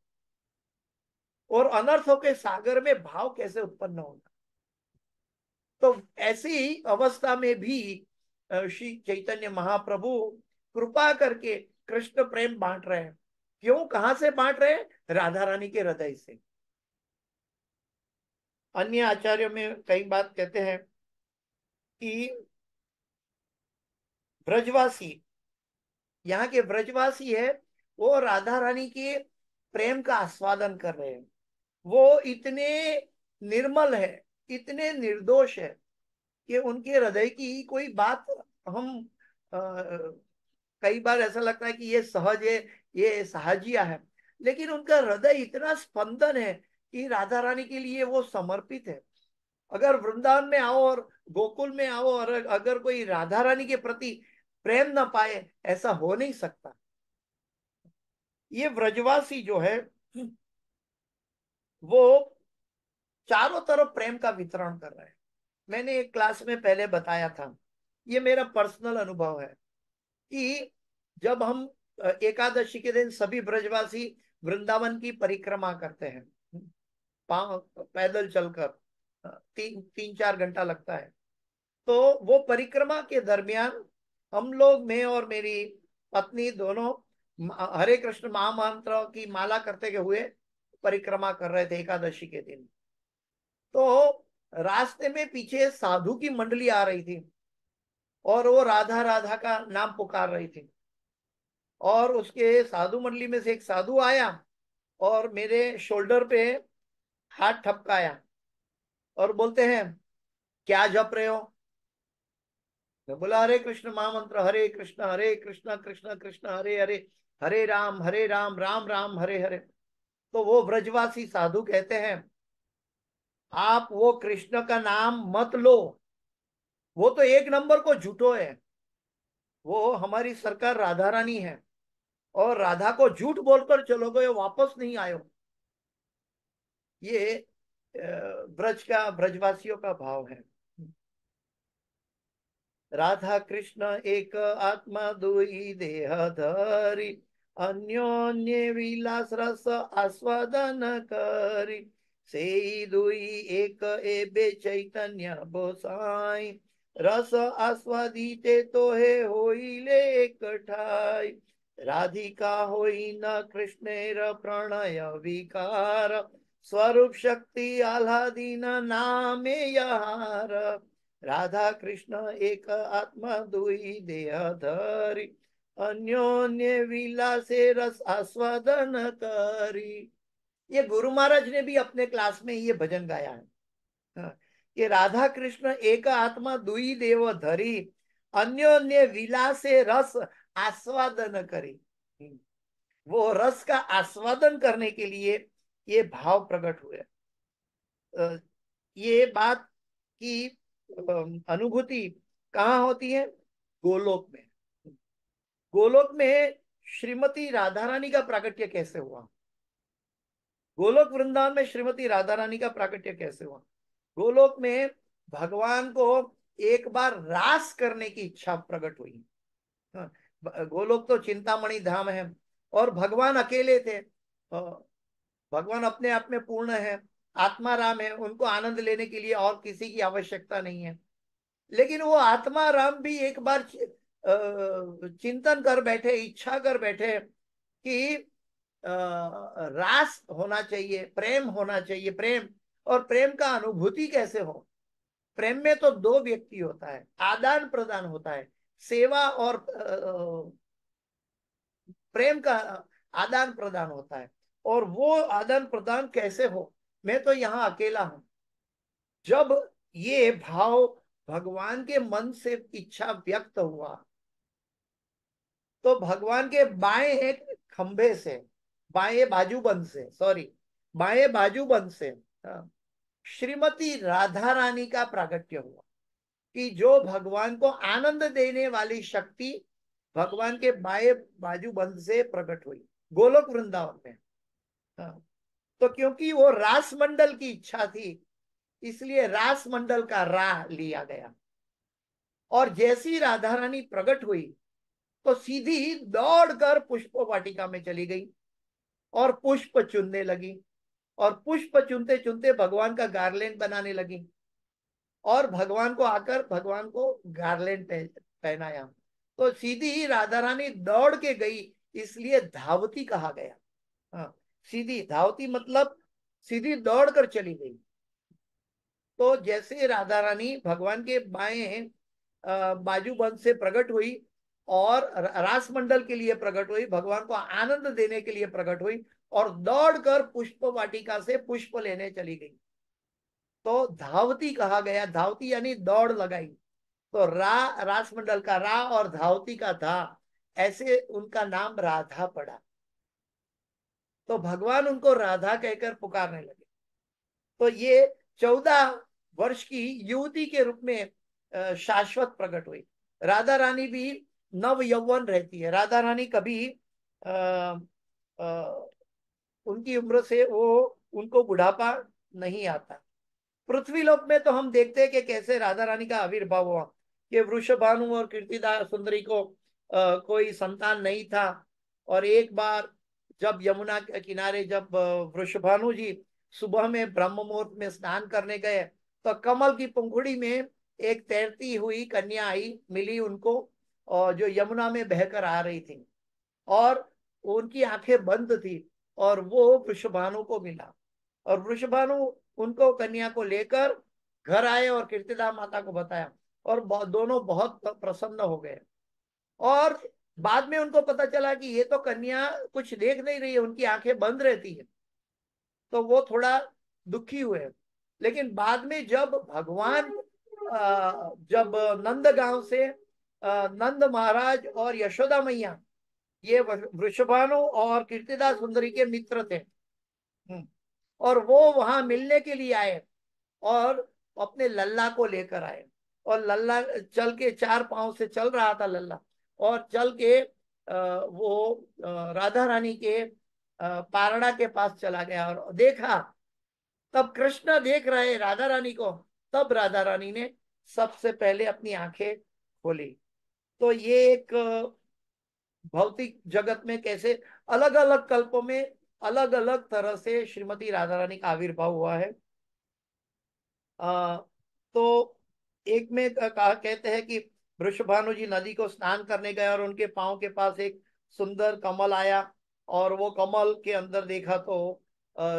और अनर्थों के सागर में भाव कैसे उत्पन्न होगा। तो ऐसी अवस्था में भी श्री चैतन्य महाप्रभु कृपा करके कृष्ण प्रेम बांट रहे हैं। क्यों, कहां से बांट रहे हैं? राधा रानी के हृदय से। अन्य आचार्यों में कई बात कहते हैं कि ब्रजवासी, यहाँ के ब्रजवासी है, वो राधा रानी के प्रेम का आस्वादन कर रहे हैं। वो इतने निर्मल है, इतने निर्दोष है कि उनके हृदय की कोई बात हम कई बार ऐसा लगता है कि ये सहज है, ये सहजिया है, लेकिन उनका हृदय इतना स्पंदन है कि राधा रानी के लिए वो समर्पित है। अगर वृंदावन में आओ और गोकुल में आओ, और अगर कोई राधा रानी के प्रति प्रेम ना पाए, ऐसा हो नहीं सकता। ये व्रजवासी जो है, वो चारों तरफ प्रेम का वितरण कर रहे हैं। मैंने एक क्लास में पहले बताया था, ये मेरा पर्सनल अनुभव है कि जब हम एकादशी के दिन सभी ब्रजवासी वृंदावन की परिक्रमा करते हैं, पैदल चलकर, 3-4 घंटा लगता है। तो वो परिक्रमा के दरमियान हम लोग, मैं और मेरी पत्नी दोनों, हरे कृष्ण महामंत्र की माला करते हुए परिक्रमा कर रहे थे एकादशी के दिन। तो रास्ते में पीछे साधु की मंडली आ रही थी, और वो राधा राधा का नाम पुकार रही थी। और उसके साधु मंडली में से एक साधु आया और मेरे शोल्डर पे हाथ ठपकाया और बोलते हैं, क्या जप रहे हो? मैं बोला, हरे कृष्ण महामंत्र, हरे कृष्ण कृष्ण कृष्ण हरे हरे, हरे राम राम राम हरे हरे। तो वो ब्रजवासी साधु कहते हैं, आप वो कृष्ण का नाम मत लो, वो तो एक नंबर को झूठो है। वो हमारी सरकार राधा रानी है, और राधा को झूठ बोलकर चलोगे, वापस नहीं आयो। ये ब्रजवासियों का भाव है। राधा कृष्ण एक आत्मा दुई देह धरी, अन्योन्य विलास रस आस्वादन करी, से दुई एक एबे चैतन्य गोसाई, रस आस्वादिते तो हे होइले एक ठाई, राधिका होई न कृष्णेर प्रणय विकार, स्वरूप शक्ति आह्लादीन नामे यहार, राधा कृष्ण एक आत्मा दुई देह धरी, अन्योन्य विलासे रस आस्वादन करी। ये गुरु महाराज ने भी अपने क्लास में ये भजन गाया है, हाँ, कि राधा कृष्ण एक आत्मा दुई देव धरी, अन्योन्य विलासे रस आस्वादन करी। वो रस का आस्वादन करने के लिए ये भाव प्रकट हुए। ये बात की अनुभूति कहाँ होती है? गोलोक में। गोलोक में श्रीमती राधा रानी का प्राकट्य कैसे हुआ? गोलोक वृंदावन में श्रीमती राधा रानी का प्राकट्य कैसे हुआ? गोलोक में भगवान को एक बार रास करने की इच्छा प्रकट हुई। हाँ, गोलोक तो चिंतामणि धाम है, और भगवान अकेले थे। भगवान अपने आप में पूर्ण है, आत्मा राम है, उनको आनंद लेने के लिए और किसी की आवश्यकता नहीं है। लेकिन वो आत्मा राम भी एक बार चिंतन कर बैठे, इच्छा कर बैठे कि रास होना चाहिए, प्रेम होना चाहिए। प्रेम, और प्रेम का अनुभूति कैसे हो? प्रेम में तो दो व्यक्ति होता है, आदान प्रदान होता है, सेवा और प्रेम का आदान प्रदान होता है। और वो आदान प्रदान कैसे हो, मैं तो यहाँ अकेला हूं। जब ये भाव भगवान के मन से इच्छा व्यक्त हुआ, तो भगवान के बाएं एक खंभे से, बाएं बाजूबंद से, सॉरी, बाएं बाजूबंद से श्रीमती राधा रानी का प्रागट्य हुआ, कि जो भगवान को आनंद देने वाली शक्ति भगवान के बाएं बाजूबंद से प्रकट हुई गोलोक वृंदावन में। हाँ, तो क्योंकि वो रास मंडल की इच्छा थी, इसलिए रास मंडल का रा लिया गया। और जैसी राधा रानी प्रकट हुई तो सीधी दौड़कर पुष्प वाटिका में चली गई और पुष्प चुनने लगी, और पुष्प चुनते चुनते भगवान का गार्लैंड बनाने लगी, और भगवान को आकर भगवान को गार्लैंड पहनाया। तो सीधी ही राधा रानी दौड़ के गई, इसलिए धावती कहा गया। हाँ, सीधी धावती मतलब सीधी दौड़ कर चली गई। तो जैसे राधा रानी भगवान के बाएं बाजूबंद से प्रकट हुई और रास मंडल के लिए प्रकट हुई, भगवान को आनंद देने के लिए प्रकट हुई, और दौड़कर पुष्प वाटिका से पुष्प लेने चली गई, तो धावती कहा गया। धावती यानी दौड़ लगाई। तो रास मंडल का रा और धावती का धा, ऐसे उनका नाम राधा पड़ा। तो भगवान उनको राधा कहकर पुकारने लगे। तो ये 14 वर्ष की युवती के रूप में शाश्वत प्रकट हुई। राधा रानी भी नव यौवन रहती है। राधा रानी कभी आ, आ, उनकी उम्र से वो उनको बुढ़ापा नहीं आता। पृथ्वी लोक में तो हम देखते हैं कि कैसे राधा रानी का आविर्भाव हुआ, कि वृषभानु और कीर्तिदा सुंदरी को कोई संतान नहीं था। और एक बार जब यमुना के किनारे, जब वृषभानु जी सुबह में ब्रह्म मुहूर्त में स्नान करने गए, तो कमल की पंखुड़ी में एक तैरती हुई कन्या आई, मिली उनको, और जो यमुना में बहकर आ रही थी, और उनकी आंखें बंद थी, और वो वृषभानु को मिला, और वृषभानु उनको कन्या को लेकर घर आए और कीर्तिदा माता को बताया, और दोनों बहुत प्रसन्न हो गए। और बाद में उनको पता चला कि ये तो कन्या कुछ देख नहीं रही है, उनकी आंखें बंद रहती है, तो वो थोड़ा दुखी हुए। लेकिन बाद में जब भगवान जब नंद गांव से नंद महाराज और यशोदा मैया, ये वृषभानु और कीर्तिदा सुंदरी के मित्र थे, और वो वहां मिलने के लिए आए, और अपने लल्ला को लेकर आए। और लल्ला चल के, 4 पांव से चल रहा था लल्ला, और चल के वो राधा रानी के पारड़ा के पास चला गया, और देखा, तब कृष्ण देख रहे राधा रानी को, तब राधा रानी ने सबसे पहले अपनी आंखें खोली। तो ये एक भौतिक जगत में कैसे अलग अलग कल्पों में अलग अलग तरह से श्रीमती राधा रानी का आविर्भाव हुआ है। तो एक में कहा, कहते हैं कि वृषभानु जी नदी को स्नान करने गए, और उनके पांव के पास एक सुंदर कमल आया, और वो कमल के अंदर देखा तो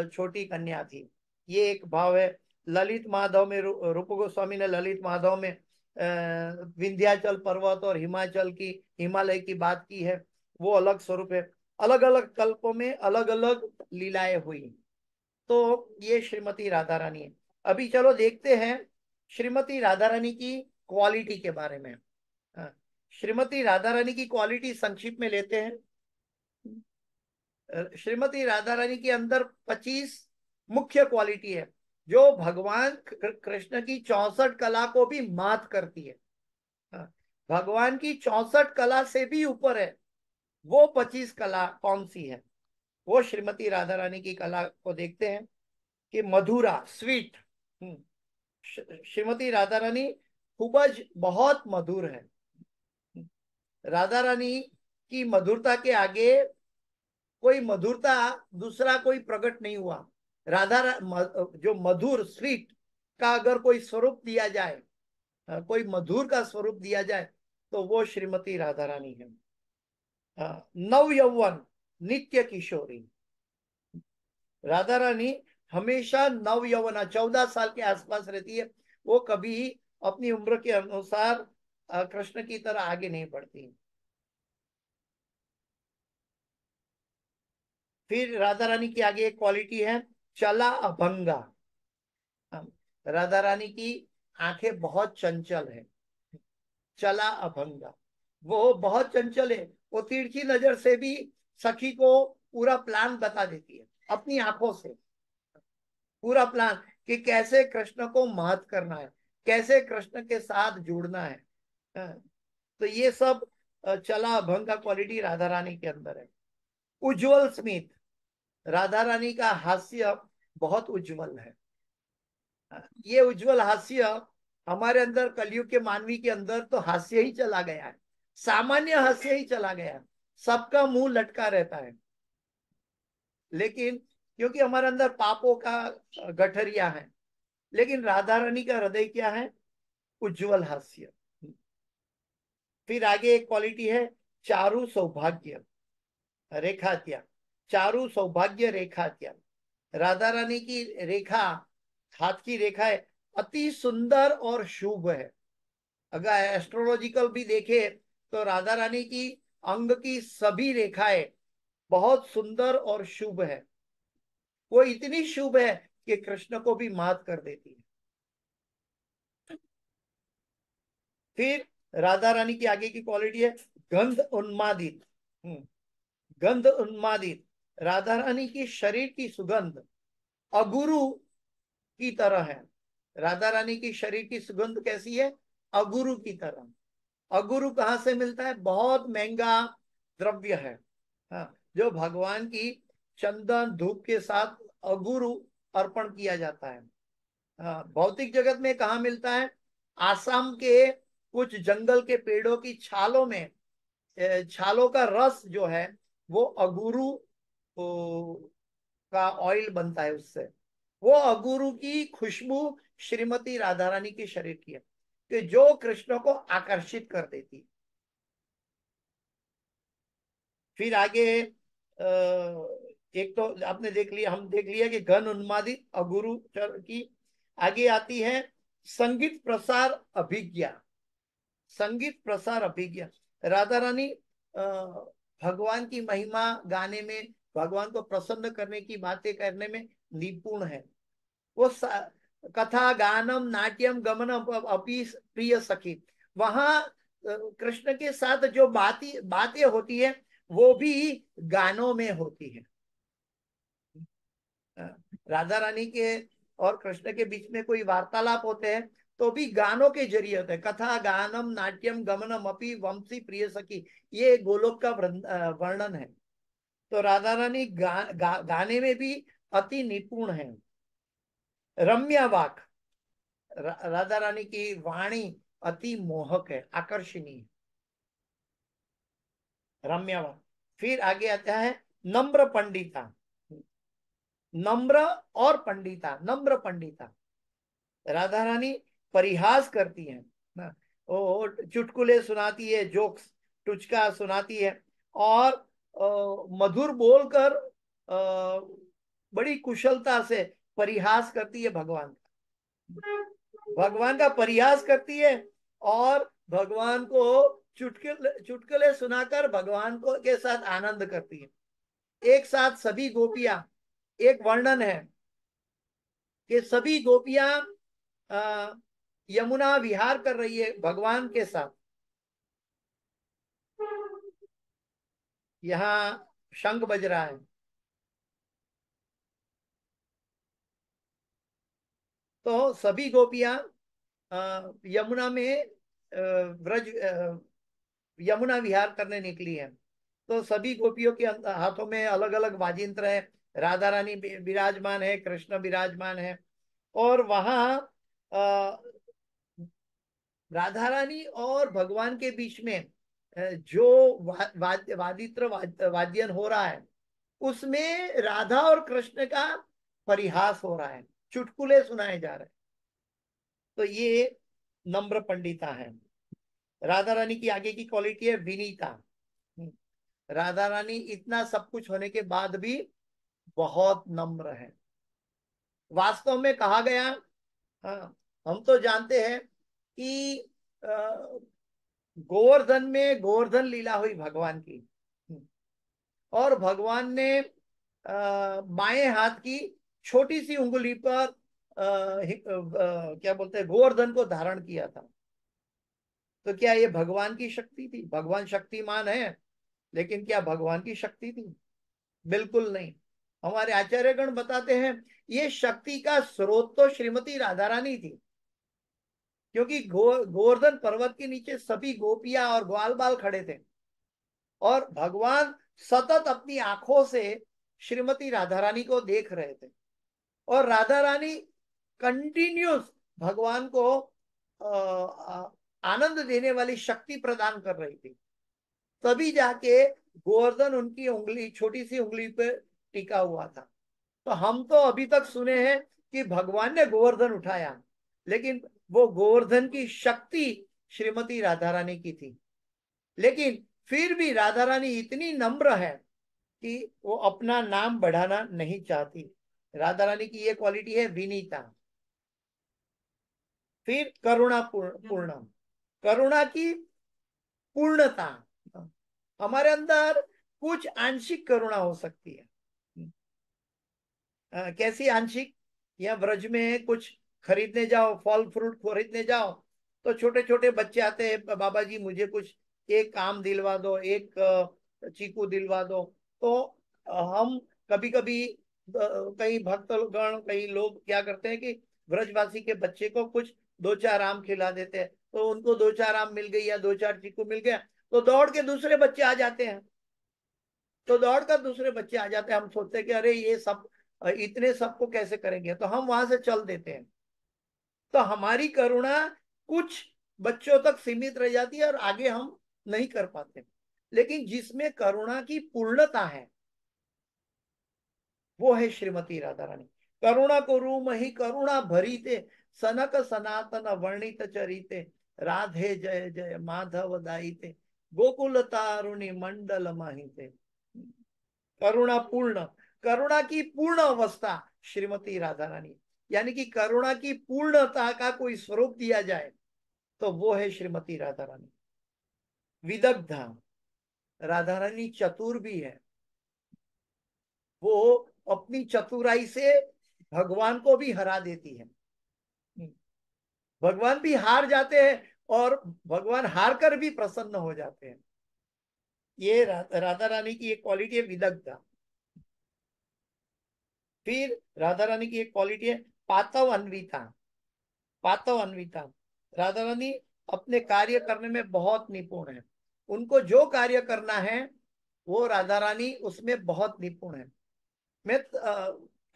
छोटी कन्या थी। ये एक भाव है। ललित माधव में रूप गोस्वामी ने ललित माधव में विंध्याचल पर्वत और हिमाचल की, हिमालय की बात की है, वो अलग स्वरूप है। अलग अलग कल्पों में अलग अलग लीलाएं हुई। तो ये श्रीमती राधा रानी है। अभी चलो देखते हैं श्रीमती राधा रानी की क्वालिटी के बारे में। हाँ, श्रीमती राधा रानी की क्वालिटी संक्षिप्त में लेते हैं। श्रीमती राधा रानी के अंदर 25 मुख्य क्वालिटी है, जो भगवान कृष्ण की 64 कला को भी मात करती है। हाँ, भगवान की 64 कला से भी ऊपर है। वो 25 कला कौन सी है, वो श्रीमती राधा रानी की कला को देखते हैं। कि मधुरा, स्वीट। श्रीमती राधा रानी खूबज बहुत मधुर है। राधा रानी की मधुरता के आगे कोई मधुरता दूसरा कोई प्रकट नहीं हुआ। जो मधुर, स्वीट का अगर कोई स्वरूप दिया जाए, कोई मधुर का स्वरूप दिया जाए, तो वो श्रीमती राधा रानी है। नव यौवन, नित्य किशोरी। राधा रानी हमेशा नव यौवना, 14 साल के आसपास रहती है। वो कभी अपनी उम्र के अनुसार कृष्ण की तरह आगे नहीं बढ़ती। फिर राधा रानी की आगे एक क्वालिटी है चला अभंगा। राधा रानी की आंखें बहुत चंचल है, चला अभंगा। वो बहुत चंचल है, वो तिरछी नजर से भी सखी को पूरा प्लान बता देती है, अपनी आंखों से पूरा प्लान कि कैसे कृष्ण को महत्व करना है, कैसे कृष्ण के साथ जुड़ना है। हाँ, तो ये सब चला अभंग का क्वालिटी राधा रानी के अंदर है। उज्जवल स्मित, राधा रानी का हास्य बहुत उज्जवल है। ये उज्जवल हास्य हमारे अंदर, कलयुग के मानवी के अंदर तो हास्य ही चला गया है, सामान्य हास्य ही चला गया है, सबका मुंह लटका रहता है। लेकिन क्योंकि हमारे अंदर पापों का गठरिया है, लेकिन राधा रानी का हृदय क्या है? उज्जवल हास्य। फिर आगे एक क्वालिटी है चारु सौभाग्य रेखा त्याग। चारु सौभाग्य रेखा त्याग, राधा रानी की रेखा, हाथ की रेखा है, अति सुंदर और शुभ है। अगर एस्ट्रोलॉजिकल भी देखे तो राधा रानी की अंग की सभी रेखाएं बहुत सुंदर और शुभ है। वो इतनी शुभ है कि कृष्ण को भी मात कर देती है। फिर राधा रानी की आगे की क्वालिटी है गंध उन्मादित। गंध उन्मादित, राधा रानी की शरीर की सुगंध अगुरु की तरह है। राधा रानी की शरीर की सुगंध कैसी है? अगुरु की तरह। अगुरु कहाँ से मिलता है? बहुत महंगा द्रव्य है। हाँ, जो भगवान की चंदन धूप के साथ अगुरु अर्पण किया जाता है। हाँ, भौतिक जगत में कहाँ मिलता है? आसाम के कुछ जंगल के पेड़ों की छालों में, छालों का रस जो है वो अगुरु का ऑयल बनता है उससे। वो अगुरु की खुशबू श्रीमती राधा रानी के शरीर की है कि जो कृष्ण को आकर्षित कर देती है। फिर आगे एक तो आपने देख लिया, हम देख लिया कि घन उन्मादित अगुरु की। आगे आती है संगीत प्रसार अभिज्ञा। संगीत प्रसार अभिज्ञा, राधा रानी भगवान की महिमा गाने में, भगवान को प्रसन्न करने की बातें करने में निपुण है। वो कथा गानम नाट्यम गमनम अपि प्रिय सखी, वहां कृष्ण के साथ जो बातें होती है वो भी गानों में होती है। राधा रानी के और कृष्ण के बीच में कोई वार्तालाप होते हैं तो भी गानों के जरिए होते हैं। कथा गानम नाट्यम गमनम अपि वंशी प्रिय सखी, ये गोलोक का वर्णन है। तो राधा रानी गाने में भी अति निपुण है। रम्या वाक, राधा रानी की वाणी अति मोहक है, आकर्षणीय, रम्या वाक। फिर आगे आता है नम्र पंडिता। नम्र और पंडिता, नम्र पंडिता, राधा रानी परिहास करती है ना, वो चुटकुले सुनाती है, जोक्स टुचका सुनाती है, और मधुर बोलकर बड़ी कुशलता से परिहास करती है भगवान का, भगवान का परिहास करती है, और भगवान को चुटकुले चुटकुले सुनाकर भगवान को के साथ आनंद करती है। एक साथ सभी गोपियां, एक वर्णन है कि सभी गोपियां यमुना विहार कर रही है भगवान के साथ। यहाँ शंख बज रहा है, तो सभी गोपियां यमुना में ब्रज यमुना विहार करने निकली है। तो सभी गोपियों के हाथों में अलग अलग वाजिंत्र है, राधा रानी विराजमान है, कृष्ण विराजमान है, और वहां राधा रानी और भगवान के बीच में जो वाद्यन हो रहा है उसमें राधा और कृष्ण का परिहास हो रहा है, चुटकुले सुनाए जा रहे हैं। तो ये नम्र पंडिता है। राधा रानी की आगे की क्वालिटी है विनीता। राधा रानी इतना सब कुछ होने के बाद भी बहुत नम्र है। वास्तव में कहा गया, हाँ, हम तो जानते हैं कि गोवर्धन में गोवर्धन लीला हुई भगवान की, और भगवान ने बाएं हाथ की छोटी सी उंगली पर क्या बोलते हैं, गोवर्धन को धारण किया था। तो क्या ये भगवान की शक्ति थी? भगवान शक्तिमान है, लेकिन क्या भगवान की शक्ति थी? बिल्कुल नहीं। हमारे आचार्यगण बताते हैं ये शक्ति का स्रोत तो श्रीमती राधा रानी थी, क्योंकि गोवर्धन पर्वत के नीचे सभी गोपियां और ग्वाल बाल खड़े थे, और भगवान सतत अपनी आंखों से श्रीमती राधा रानी को देख रहे थे, और राधा रानी कंटिन्यूस भगवान को आनंद देने वाली शक्ति प्रदान कर रही थी। तभी जाके गोवर्धन उनकी उंगली, छोटी सी उंगली पे टिका हुआ था। तो हम तो अभी तक सुने हैं कि भगवान ने गोवर्धन उठाया, लेकिन वो गोवर्धन की शक्ति श्रीमती राधा रानी की थी। लेकिन फिर भी राधा रानी इतनी नम्र है कि वो अपना नाम बढ़ाना नहीं चाहती। राधा रानी की ये क्वालिटी है विनीता। फिर करुणा पूर्ण, करुणा की पूर्णता। हमारे अंदर कुछ आंशिक करुणा हो सकती है। कैसी आंशिक? या ब्रज में कुछ खरीदने जाओ, फल फ्रूट खरीदने जाओ, तो छोटे छोटे बच्चे आते हैं, बाबा जी मुझे कुछ एक आम दिलवा दो, एक चीकू दिलवा दो। तो हम कभी कभी कई भक्तगण, कई लोग क्या करते हैं कि ब्रजवासी के बच्चे को कुछ दो चार आम खिला देते हैं, तो उनको दो चार आम मिल गई या दो चार चीकू मिल गया, तो दौड़ के दूसरे बच्चे आ जाते हैं। तो दौड़कर दूसरे बच्चे आ जाते हैं, हम सोचते हैं कि अरे ये सब इतने सबको कैसे करेंगे, तो हम वहां से चल देते हैं। तो हमारी करुणा कुछ बच्चों तक सीमित रह जाती है और आगे हम नहीं कर पाते। लेकिन जिसमें करुणा की पूर्णता है वो है श्रीमती राधा रानी। करुणा को रूम ही करुणा भरी थे, सनक सनातन वर्णित चरिते, राधे जय जय माधव दाईते, गोकुल तारुणी मंडल माहिते। करुणा पूर्ण, करुणा की पूर्ण अवस्था श्रीमती राधा रानी, यानी कि करुणा की पूर्णता का कोई स्वरूप दिया जाए तो वो है श्रीमती राधा रानी। विदग्धा, राधा रानी चतुर भी है। वो अपनी चतुराई से भगवान को भी हरा देती है। भगवान भी हार जाते हैं और भगवान हार कर भी प्रसन्न हो जाते हैं। ये राधा रानी की एक क्वालिटी है, विदग्धा। फिर राधा रानी की एक क्वालिटी है पातव अन्विता। पातव अन्विता, राधा रानी अपने कार्य करने में बहुत निपुण है। उनको जो कार्य करना है वो राधा रानी उसमें बहुत निपुण है। मैं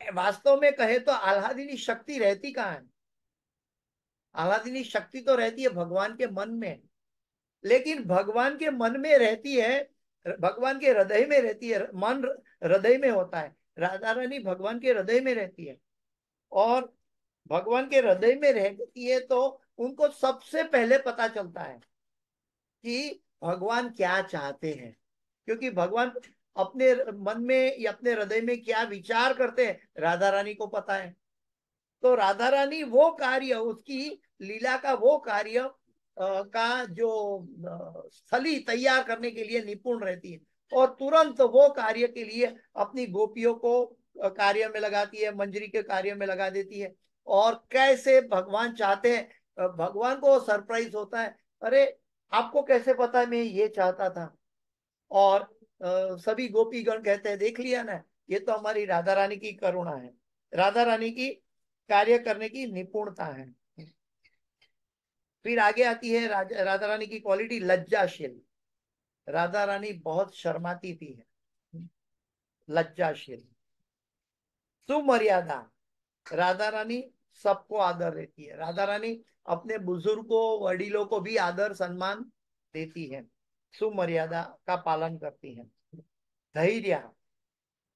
वास्तव में कहे तो आह्लादिनी शक्ति रहती कहाँ है? आह्लादिनी शक्ति तो रहती है भगवान के मन में, लेकिन भगवान के मन में रहती है, भगवान के हृदय में रहती है। मन हृदय में होता है, राधा रानी भगवान के हृदय में रहती है। और भगवान के हृदय में रहती है तो उनको सबसे पहले पता चलता है कि भगवान क्या चाहते हैं, क्योंकि भगवान अपने मन में या अपने हृदय में क्या विचार करते हैं राधा रानी को पता है। तो राधा रानी वो कार्य, उसकी लीला का वो कार्य का जो स्थली तैयार करने के लिए निपुण रहती है, और तुरंत वो कार्य के लिए अपनी गोपियों को कार्य में लगाती है, मंजरी के कार्य में लगा देती है। और कैसे भगवान चाहते हैं, भगवान को सरप्राइज होता है, अरे आपको कैसे पता है मैं ये चाहता था? और सभी गोपीगण कहते हैं देख लिया ना, ये तो हमारी राधा रानी की करुणा है, राधा रानी की कार्य करने की निपुणता है। फिर आगे आती है राधा रानी की क्वालिटी लज्जाशील। राधा रानी बहुत शर्माती थी है, लज्जाशील। सुमर्यादा, राधा रानी सबको आदर देती है। राधा रानी अपने बुजुर्गों, वडीलों को भी आदर सम्मान देती है, सुमर्यादा का पालन करती है। धैर्य,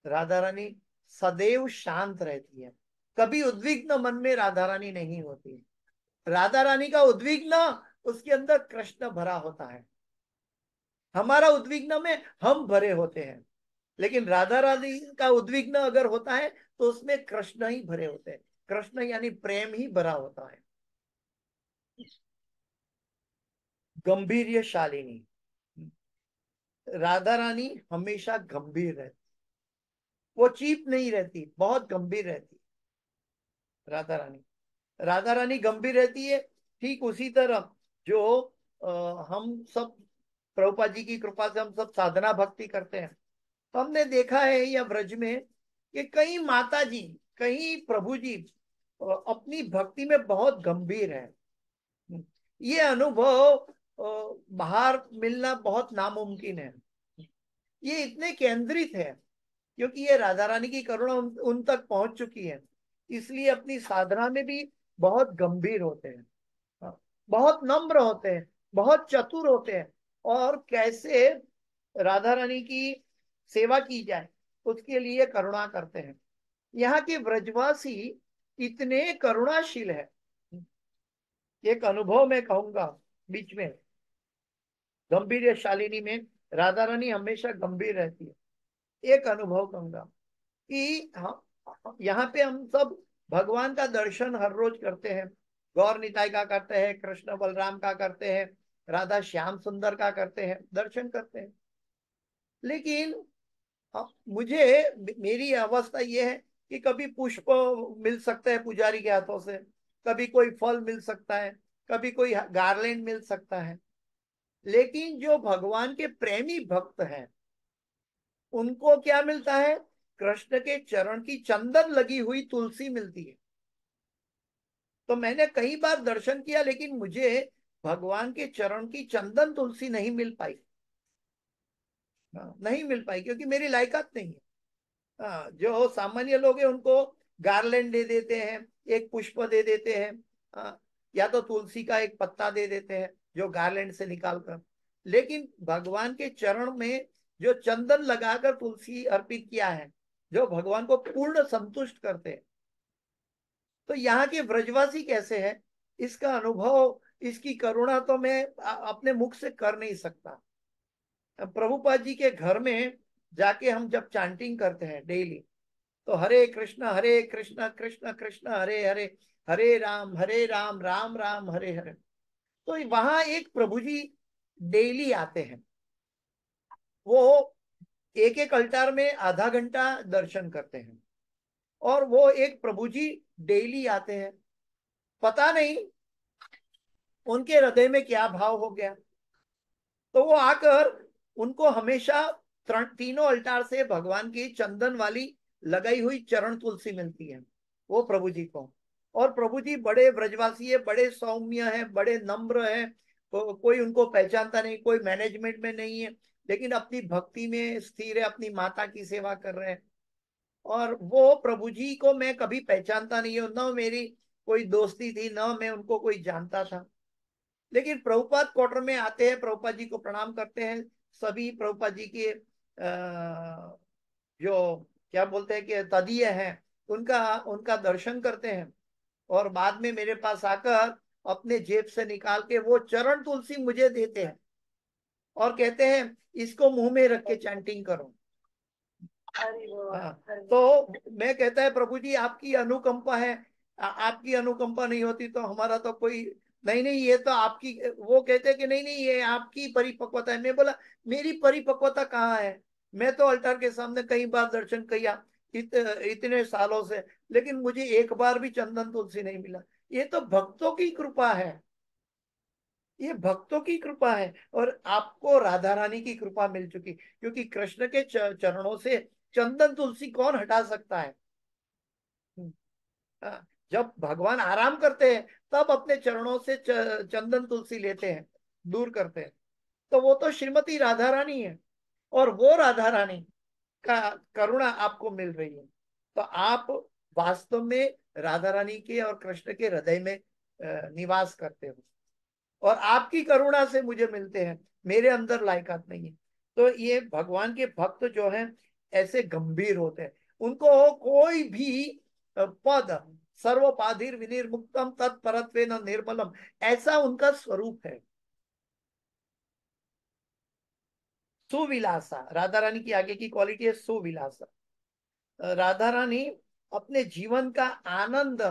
राधा रानी सदैव शांत रहती है, कभी उद्विग्न मन में राधा रानी नहीं होती। राधा रानी का उद्विग्न, उसके अंदर कृष्ण भरा होता है। हमारा उद्विग्न में हम भरे होते हैं, लेकिन राधा रानी का उद्विग्न अगर होता है तो उसमें कृष्ण ही भरे होते हैं। कृष्ण यानी प्रेम ही भरा होता है। गंभीर्यशालिनी, राधा रानी हमेशा गंभीर रहती, वो चीप नहीं रहती, बहुत गंभीर रहती है राधा रानी। राधा रानी गंभीर रहती है। ठीक उसी तरह जो हम सब प्रभुपाद जी की कृपा से हम सब साधना भक्ति करते हैं, तो हमने देखा है या ब्रज में कि कई माता जी, कई प्रभु जी अपनी भक्ति में बहुत गंभीर है। ये अनुभव बाहर मिलना बहुत नामुमकिन है। ये इतने केंद्रित है क्योंकि ये राधा रानी की करुणा उन तक पहुंच चुकी है, इसलिए अपनी साधना में भी बहुत गंभीर होते हैं। हाँ, बहुत नम्र होते हैं, बहुत चतुर होते हैं, और कैसे राधा रानी की सेवा की जाए उसके लिए करुणा करते हैं। यहाँ के ब्रजवासी इतने करुणाशील है। एक अनुभव मैं कहूंगा बीच में, गंभीर शालिनी में राधा रानी हमेशा गंभीर रहती है। एक अनुभव कहूंगा कि हम यहाँ पे हम सब भगवान का दर्शन हर रोज करते हैं। गौर निताई का करते हैं, कृष्ण बलराम का करते हैं, राधा श्याम सुंदर का करते हैं, दर्शन करते हैं। लेकिन मुझे, मेरी अवस्था ये है कि कभी पुष्प मिल सकता है पुजारी के हाथों से, कभी कोई फल मिल सकता है, कभी कोई गार्लेंड मिल सकता है। लेकिन जो भगवान के प्रेमी भक्त हैं उनको क्या मिलता है? कृष्ण के चरण की चंदन लगी हुई तुलसी मिलती है। तो मैंने कई बार दर्शन किया लेकिन मुझे भगवान के चरण की चंदन तुलसी नहीं मिल पाई। नहीं मिल पाई क्योंकि मेरी लायकात नहीं है। जो सामान्य लोग हैं उनको गार्लैंड दे देते हैं, एक पुष्प दे देते हैं, या तो तुलसी का एक पत्ता दे देते हैं जो गार्लैंड से निकालकर। लेकिन भगवान के चरण में जो चंदन लगाकर तुलसी अर्पित किया है, जो भगवान को पूर्ण संतुष्ट करते हैं, तो यहाँ के ब्रजवासी कैसे हैं इसका अनुभव, इसकी करुणा तो मैं अपने मुख से कर नहीं सकता। प्रभुपाद जी के घर में जाके हम जब चांटिंग करते हैं डेली, तो हरे कृष्ण कृष्ण कृष्ण हरे हरे, हरे राम राम राम हरे हरे। तो वहां एक प्रभु जी डेली आते हैं। वो एक एक अल्टार में आधा घंटा दर्शन करते हैं, और वो एक प्रभु जी डेली आते हैं। पता नहीं उनके हृदय में क्या भाव हो गया, तो वो आकर उनको हमेशा तीनों अल्टार से भगवान की चंदन वाली लगाई हुई चरण तुलसी मिलती है वो प्रभु जी को। और प्रभु जी बड़े ब्रजवासी है, बड़े सौम्य है, बड़े नम्र है, कोई उनको पहचानता नहीं, कोई मैनेजमेंट में नहीं है, लेकिन अपनी भक्ति में स्थिर है, अपनी माता की सेवा कर रहे हैं। और वो प्रभु जी को मैं कभी पहचानता नहीं हूँ, न मेरी कोई दोस्ती थी, न मैं उनको कोई जानता था। लेकिन प्रभुपाद क्वार्टर में आते हैं, प्रभुपाद जी को प्रणाम करते हैं, सभी प्रभुपाद जी के जो क्या बोलते हैं कि तदीय हैं, उनका उनका दर्शन करते हैं, और बाद में मेरे पास आकर अपने जेब से निकाल के वो चरण तुलसी मुझे देते हैं और कहते हैं इसको मुंह में रख के चैंटिंग करो। हाँ, तो मैं कहता है प्रभु जी आपकी अनुकंपा है, आपकी अनुकंपा नहीं होती तो हमारा तो कोई नहीं। नहीं, ये तो आपकी, वो कहते हैं कि नहीं नहीं ये आपकी परिपक्वता है। मैं बोला मेरी परिपक्वता कहाँ है? मैं तो अल्टार के सामने कई बार दर्शन किया इतने सालों से, लेकिन मुझे एक बार भी चंदन तुलसी नहीं मिला। ये तो भक्तों की कृपा है, ये भक्तों की कृपा है। और आपको राधा रानी की कृपा मिल चुकी, क्योंकि कृष्ण के चरणों से चंदन तुलसी कौन हटा सकता है? हाँ, जब भगवान आराम करते हैं तब अपने चरणों से चंदन तुलसी लेते हैं, दूर करते हैं। तो वो तो श्रीमती राधा रानी है, और वो राधा रानी का करुणा आपको मिल रही है। तो आप वास्तव में राधा रानी के और कृष्ण के हृदय में निवास करते हो, और आपकी करुणा से मुझे मिलते हैं, मेरे अंदर लायकात नहीं है। तो ये भगवान के भक्त जो हैं ऐसे गंभीर होते हैं, उनको कोई भी पद, सर्वपाधिर विनिर्मुक्तम तत्परत्वेन निर्मलम, ऐसा उनका स्वरूप है। सुविलासा, राधा रानी की आगे की क्वालिटी है सुविलासा। राधा रानी अपने जीवन का आनंद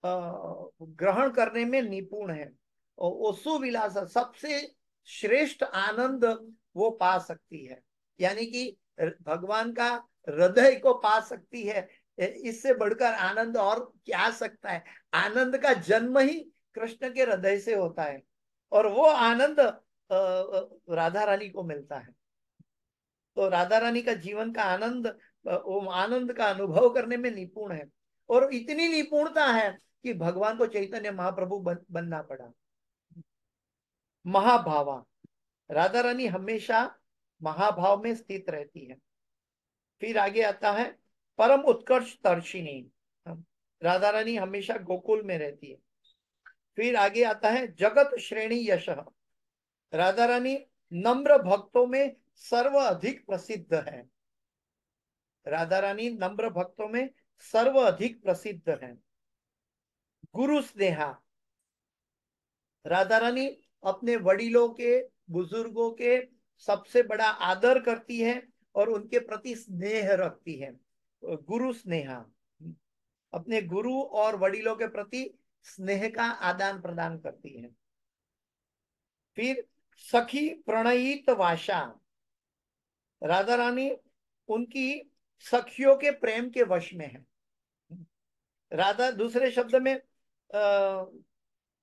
ग्रहण करने में निपुण है, और वो सुविलासा सबसे श्रेष्ठ आनंद वो पा सकती है। यानी कि भगवान का हृदय को पा सकती है। इससे बढ़कर आनंद और क्या सकता है। आनंद का जन्म ही कृष्ण के हृदय से होता है और वो आनंद राधा रानी को मिलता है। तो राधा रानी का जीवन का आनंद, वो आनंद का अनुभव करने में निपुण है और इतनी निपुणता है कि भगवान को चैतन्य महाप्रभु बनना पड़ा। महाभावा, राधा रानी हमेशा महाभाव में स्थित रहती है। फिर आगे आता है परम उत्कर्ष तर्शिनी, राधा रानी हमेशा गोकुल में रहती है। फिर आगे आता है जगत श्रेणी यश, राधा रानी नम्र भक्तों में सर्व अधिक प्रसिद्ध है। राधा रानी नम्र भक्तों में सर्व अधिक प्रसिद्ध है। गुरु स्नेहा, राधा रानी अपने वडिलों के, बुजुर्गों के सबसे बड़ा आदर करती है और उनके प्रति स्नेह रखती है। गुरु स्नेहा, अपने गुरु और वडिलों के प्रति स्नेह का आदान प्रदान करती है। फिर सखी प्रणयित वाशा, राधा रानी उनकी सखियों के प्रेम के वश में है। राधा, दूसरे शब्द में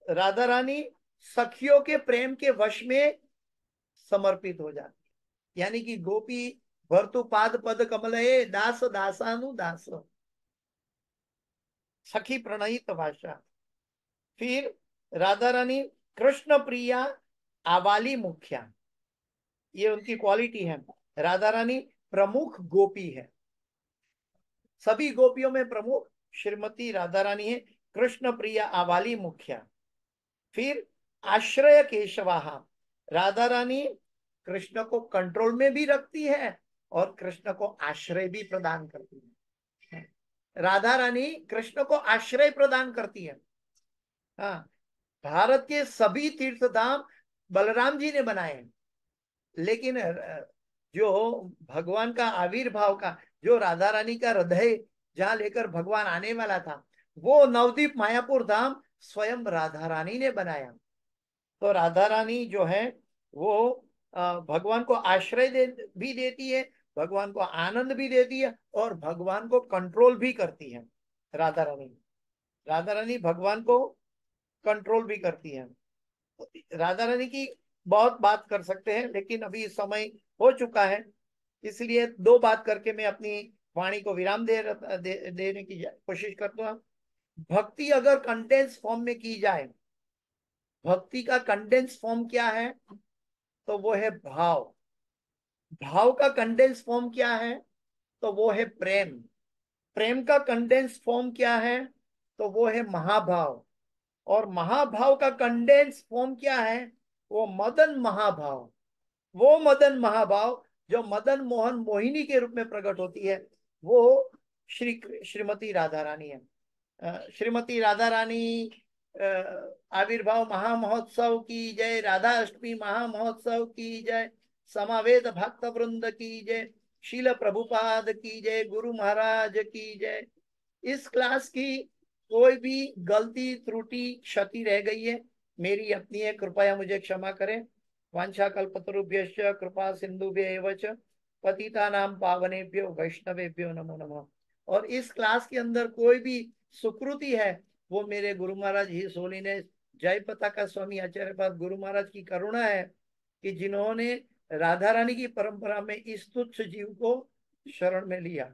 राधा रानी सखियों के प्रेम के वश में समर्पित हो जाती, यानी कि गोपी भर्तु पाद पद कमलये दास दासानु दास, सखी प्रणयित भाषा। फिर राधा रानी कृष्ण प्रिया आवाली मुख्या, ये उनकी क्वालिटी है। राधा रानी प्रमुख गोपी है, सभी गोपियों में प्रमुख श्रीमती राधा रानी है, कृष्ण प्रिया आवाली मुख्या। फिर आश्रय केशवाहा, राधा रानी कृष्ण को कंट्रोल में भी रखती है और कृष्ण को आश्रय भी प्रदान करती है। राधा रानी कृष्ण को आश्रय प्रदान करती है। हाँ, भारत के सभी तीर्थ धाम बलराम जी ने बनाए हैं, लेकिन जो भगवान का आविर्भाव का, जो राधा रानी का हृदय जहां लेकर भगवान आने वाला था, वो नवदीप मायापुर धाम स्वयं राधा रानी ने बनाया। तो राधा रानी जो है वो भगवान को आश्रय भी देती है, भगवान को आनंद भी देती है और भगवान को कंट्रोल भी करती है। राधा रानी, राधा रानी भगवान को कंट्रोल भी करती है। राधा रानी की बहुत बात कर सकते हैं, लेकिन अभी समय हो चुका है, इसलिए दो बात करके मैं अपनी वाणी को विराम देने की कोशिश करता हूँ। भक्ति अगर कंडेंस फॉर्म में की जाए, भक्ति का कंडेंस फॉर्म क्या है, तो वो है भाव। भाव का कंडेंस फॉर्म क्या है, तो वो है प्रेम। प्रेम का कंडेंस फॉर्म क्या है, तो वो है महाभाव। और महाभाव का कंडेंस फॉर्म क्या है, वो मदन महाभाव। वो मदन महाभाव जो मदन मोहन मोहिनी के रूप में प्रकट होती है, वो श्रीमती राधा रानी है। श्रीमती राधा रानी आविर्भाव महामहोत्सव की जय, राधा अष्टमी महामहोत्सव की जय, समावेद भक्त वृंद की जय, शील प्रभुपाद की जय, गुरु महाराज की जय। इस क्लास की कोई भी गलती त्रुटि क्षति रह गई है, मेरी अपनी है, कृपया मुझे क्षमा करें। वांछा कल्पतरुभ्यश्च कृपा सिंधुभ्येव च पतितानां पावनेभ्यो वैष्णवेभ्यो नमो नमः। और इस क्लास के अंदर कोई भी सुकृति है, वो मेरे गुरु महाराज ही सोनी ने जय पताका स्वामी आचार्य पाद गुरु महाराज की करुणा है कि जिन्होंने राधा रानी की परंपरा में इस तुच्छ जीव को शरण में लिया।